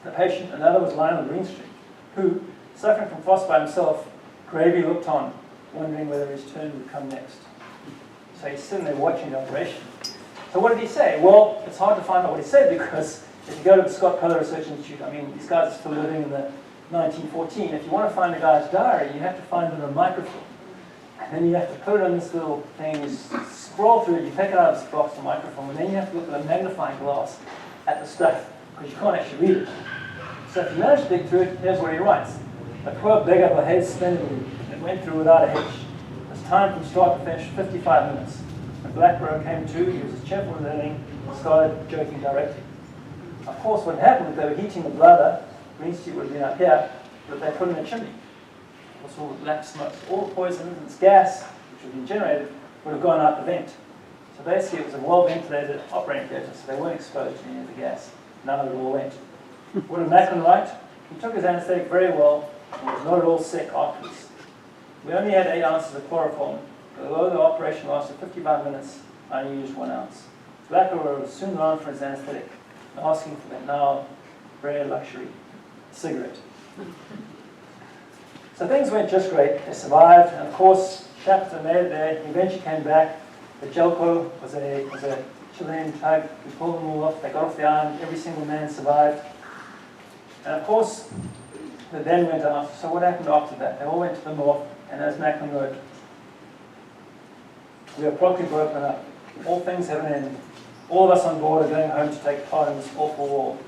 the patient, another was Lionel Greenstreet, who, suffering from frostbite himself, gravely looked on, wondering whether his turn would come next. So he's sitting there watching the operation. So what did he say? Well, it's hard to find out what he said, because if you go to the Scott Pella Research Institute, I mean, these guys are still living in the 1914. If you want to find a guy's diary, you have to find it on a microfilm. And then you have to put it on this little thing, you scroll through it, you take it out of this box, the microfilm, and then you have to look at a magnifying glass at the stuff, because you can't actually read it. So if you manage to dig through it, here's what he writes. The poor beggar behaved splendidly and went through without a hitch. His time from start to finish, 55 minutes. When Blackborough came to, he was as cheerful as anything and started joking directly. Of course, what happened was they were heating the bladder, Green Street would have been up here, but they put in a chimney. It was all black smoke. All the poison and this gas, which had been generated, would have gone out the vent. So basically, it was a well-ventilated operating theatre, so they weren't exposed to any of the gas. None of it all went. What did Macklin write? He took his anesthetic very well and was not at all sick afterwards. We only had 8 ounces of chloroform. Although the operation lasted 55 minutes, I only used 1 ounce. Blackwood was soon known for his anesthetic, asking for that now very luxury cigarette. So things went just great. They survived, and of course, Shackleton made it there. He eventually came back. The Jelko was a Chilean tug. We pulled them all off. They got off the island. Every single man survived. And of course, they then went out. So what happened after that? They all went to the north, and as Macklin wrote, we are properly broken up. All things have an end. All of us on board are going home to take part in this awful war.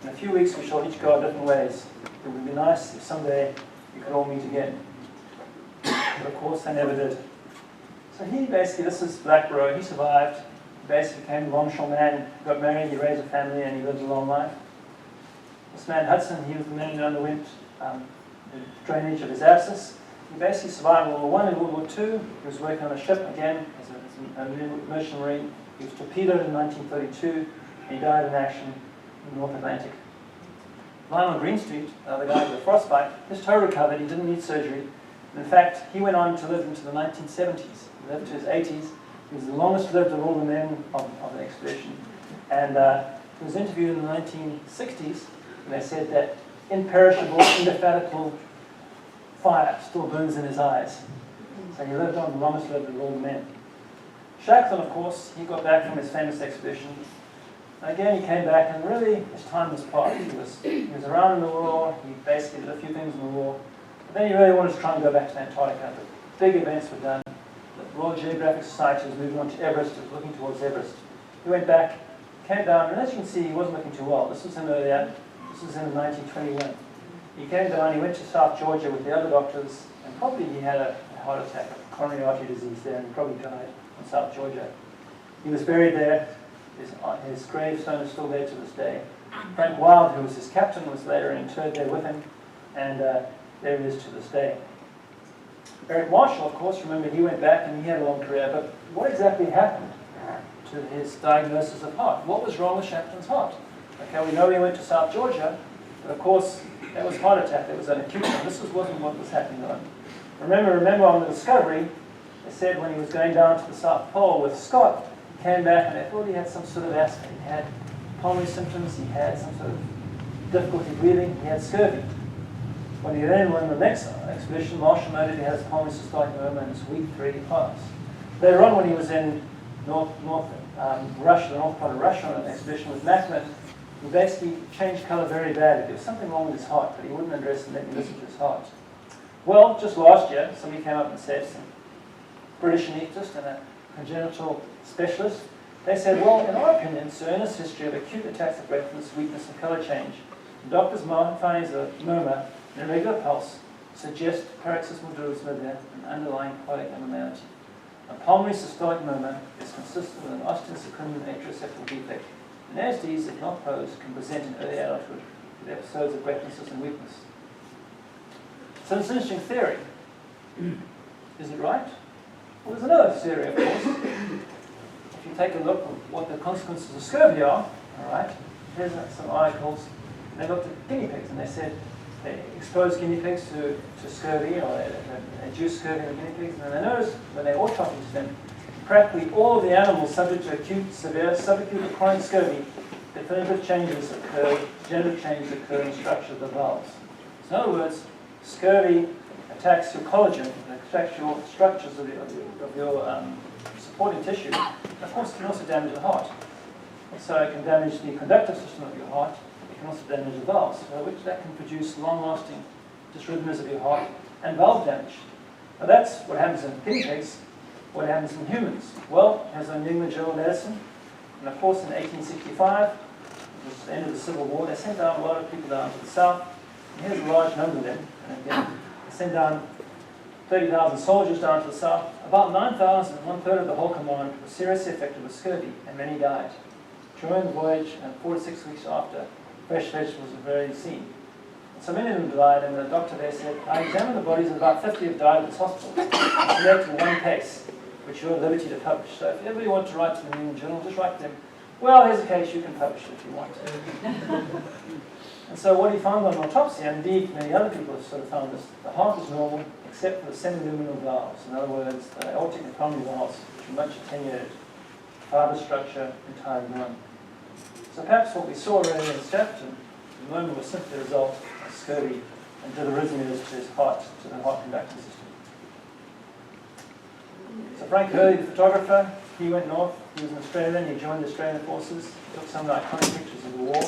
In a few weeks, we shall each go our different ways. It would be nice if someday we could all meet again. But of course, they never did. So he basically, this is Black Row, he survived. He basically became a longshore man, got married, he raised a family, and he lived a long life. This man Hudson, he was the man who underwent the drainage of his abscess. He basically survived World War I and World War II. He was working on a ship again as a merchant marine. He was torpedoed in 1932, and he died in action in the North Atlantic. Lying on Green Street, the guy with the frostbite, his toe recovered, he didn't need surgery. In fact, he went on to live into the 1970s. He lived to his 80s. He was the longest lived of all the men of the expedition. And he was interviewed in the 1960s, and they said that imperishable, indefatigable fire still burns in his eyes. So he lived on, the longest lived of all the men. Shackleton, of course, he got back from his famous expedition. And again, he came back, and really, his time was part. He was around in the war. He basically did a few things in the war. But then he really wanted to try and go back to Antarctica. The big events were done. The Royal Geographic Society was moving on to Everest, was looking towards Everest. He went back, came down, and as you can see, he wasn't looking too well. This was in earlier. This was in 1921. He came down, he went to South Georgia with the other doctors, and probably he had a heart attack, a coronary artery disease there, and he probably died in South Georgia. He was buried there. His gravestone is still there to this day. Frank Wild, who was his captain, was later interred there with him, and there he is to this day. Eric Marshall, of course, remember, he went back and he had a long career, but what exactly happened to his diagnosis of heart? What was wrong with Shackleton's heart? Okay, we know he went to South Georgia, but of course, that was heart attack, that was an acute one. This wasn't what was happening on. Remember on the Discovery, they said when he was going down to the South Pole with Scott, he came back and they thought he had some sort of asthma. He had pulmonary symptoms, he had some sort of difficulty breathing, he had scurvy. When he then went on the next expedition, Marshall noted he has pulmonary systolic pneumonia and it's week 3 class. Later on, when he was in Russia, the north part of Russia, on an expedition with Macklin, he basically changed colour very badly. There was something wrong with his heart, but he wouldn't address and let me listen to his heart. Well, just last year, somebody came up and said, some British anaesthetist and a congenital specialist, they said, well, in our opinion, Sir Ernest's history of acute attacks of breathlessness, weakness, and colour change, the doctor's findings of murmur and irregular pulse suggest paroxysmal dysrhythmia and underlying cardiac abnormality. A pulmonary systolic murmur is consistent with an osteocrine atrioceptal defect. And as these, if not posed, can present in early adulthood with episodes of breathlessness and weakness. So it's an interesting theory. Is it right? Well, there's another theory, of course. If you take a look at what the consequences of scurvy are, all right, here's some articles. They looked at guinea pigs and they said they exposed guinea pigs to scurvy, or they induced scurvy in the guinea pigs, and they noticed when they autopsied them, practically all of the animals subject to acute, severe, subacute, or chronic scurvy, definitive changes occur, degenerative changes occur in the structure of the valves. So in other words, scurvy attacks your collagen, it attacks your structures of your supporting tissue. And of course, it can also damage the heart. So it can damage the conductive system of your heart. It can also damage the valves, which that can produce long-lasting dysrhythmias of your heart and valve damage. Now that's what happens in guinea pigs. What happens in humans? Well, as in New England Journal of Medicine, and of course in 1865, which was the end of the Civil War, they sent down a lot of people down to the south. And here's a large number of them. And again, they sent down 30,000 soldiers down to the south. About 9,000, 1/3 of the whole command, were seriously affected with scurvy, and many died. during the voyage and 4 to 6 weeks after, fresh vegetables were rarely seen. So many of them died, and the doctor there said, I examined the bodies of about 50 who died at this hospital. I selected one case, which you're at liberty to publish. So if everybody wants to write to the New England Journal, just write to them, well, here's a case, you can publish it if you want to. And so what he found on autopsy, and indeed many other people have sort of found this, the heart was normal except for the semiluminal valves. In other words, the aortic and pulmonary valves, which are much attenuated, fiber structure entirely gone. So perhaps what we saw earlier in Shackleton, the moment was simply a result of scurvy and dysrhythmias to his heart, to the heart conducting system. So Frank Hurley, the photographer, he went north. He was an Australian. He joined the Australian forces. Took some of the iconic pictures of the war.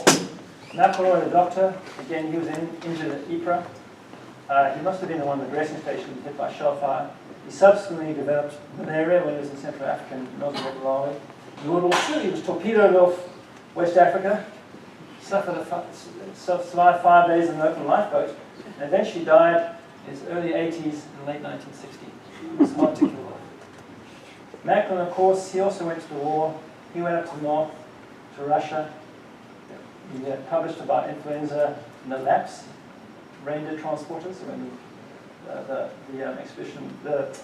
McElroy, the doctor, again, he was injured at Ypres. He must have been the one at the dressing station hit by shell fire. He subsequently developed malaria when he was in Central Africa and Mozambique, Malawi. Lord Wilson, he was torpedoed off West Africa, survived 5 days in an open lifeboat, and eventually died in his early 80s in late 1960. It was hard to kill off. Macklin, of course, he also went to the war. He went up to the north, to Russia. He published about influenza in the laps, reindeer transporters, when the expedition, the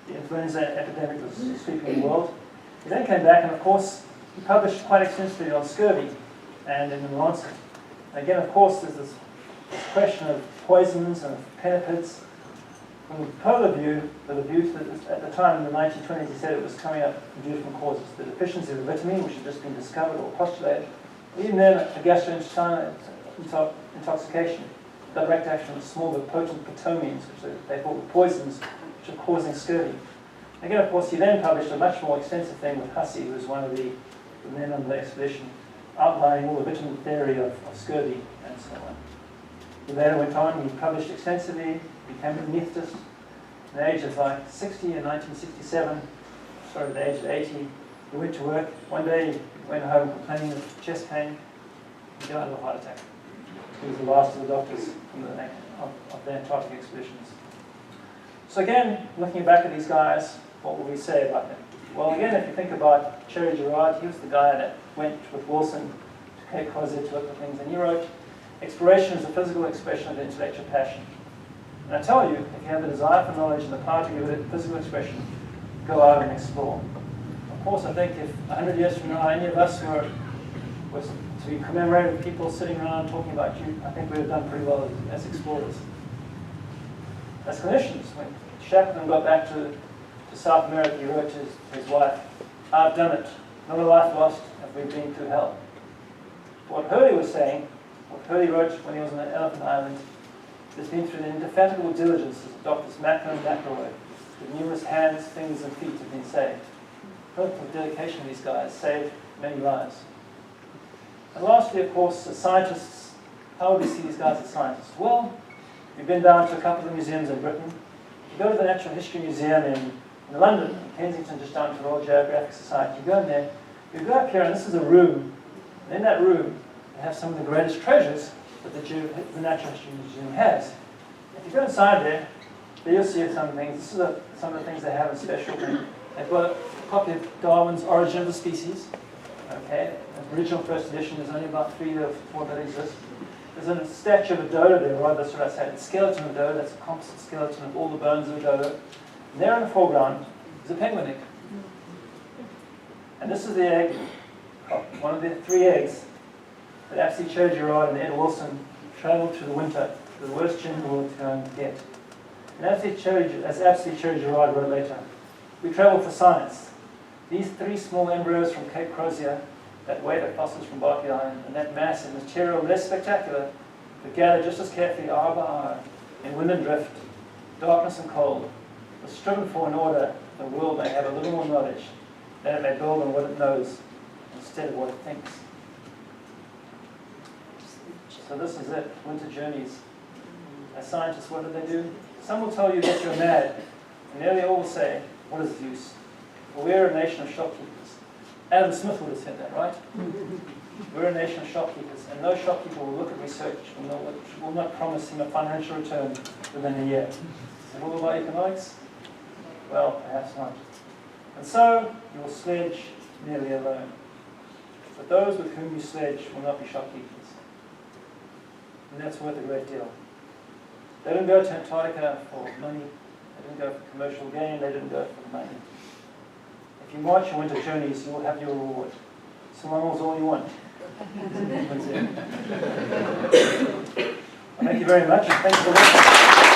influenza epidemic was sweeping the world. He then came back, and of course, he published quite extensively on scurvy and in the Lancet. Again, of course, there's this question of poisons and pinnipeds. From the polar view, the view that at the time in the 1920s, he said it was coming up from different causes. The deficiency of vitamin, which had just been discovered or postulated. Even then, a gastrointestinal intoxication, direct action of small but potent potomines, which they thought were poisons, which are causing scurvy. Again, of course, he then published a much more extensive thing with Hussey, who was one of the men on the expedition, outlining all the vitamin theory of scurvy and so on. He later went on, he published extensively, became an anesthetist. At the age of like 60 in 1967, sorry, at the age of 80, he went to work. One day, he went home complaining of chest pain. He died of a heart attack. He was the last of the doctors from of the Antarctic expeditions. So again, looking back at these guys, what would we say about them? Well, again, if you think about Cherry Gerard, he was the guy that went with Wilson to Cape Crozier to look for things, and he wrote, exploration is a physical expression of intellectual passion. And I tell you, if you have the desire for knowledge and the power to give it physical expression, go out and explore. Of course, I think if 100 years from now, any of us was to be commemorating people sitting around talking about you, I think we would have done pretty well as explorers. As clinicians, when Shackleton got back to South America, he wrote to his wife, I've done it. Not a life lost if we've been through hell. What Hurley was saying, what Hurley wrote when he was on the Elephant Island, has been through the indefatigable diligence of Doctors Macklin and McElroy, with numerous hands, fingers, and feet have been saved. The dedication of these guys saved many lives. And lastly, of course, as scientists, how would we see these guys as scientists? Well, we've been down to a couple of museums in Britain. You go to the Natural History Museum in London, in Kensington, just down to the Royal Geographic Society. You go in there, you go up here, and this is a room. And in that room, they have some of the greatest treasures that the Natural History Museum has. If you go inside there, you'll see some things. This is some of the things they have in special. They've got a copy of Darwin's Origin of the Species. Okay, the original first edition, there's only about 3 or 4 that exist. There's a statue of a dodo there, right? That's what I said. It's a skeleton of a dodo. That's a composite skeleton of all the bones of a dodo. And there in the foreground is a penguin egg. And this is the egg, one of the 3 eggs that Abscess, Cherry Gerard, and Ed Wilson traveled through the winter to the worst gin in the world to go and get. And as Abscess, Cherry Gerard wrote later, we traveled for science. These 3 small embryos from Cape Crozier, that weight of fossils from Barkley Island, and that mass of material less spectacular, but gathered just as carefully hour by hour in wind and drift, darkness and cold, was striven for in order the world may have a little more knowledge, that it may build on what it knows instead of what it thinks. So this is it, winter journeys. As scientists, what do they do? Some will tell you that you're mad, and nearly all will say, what is the use? For we're a nation of shopkeepers. Adam Smith would have said that, right? We're a nation of shopkeepers, and no shopkeeper will look at research which will not promise him a financial return within a year. Is it all about economics? Well, perhaps not. And so, you will sledge nearly alone. But those with whom you sledge will not be shopkeepers. And that's worth a great deal. They didn't go to Antarctica for money. They didn't go for commercial gain. They didn't go for money. If you march your winter journeys, you will have your reward. So long as all you want. Well, thank you very much, and thanks for listening.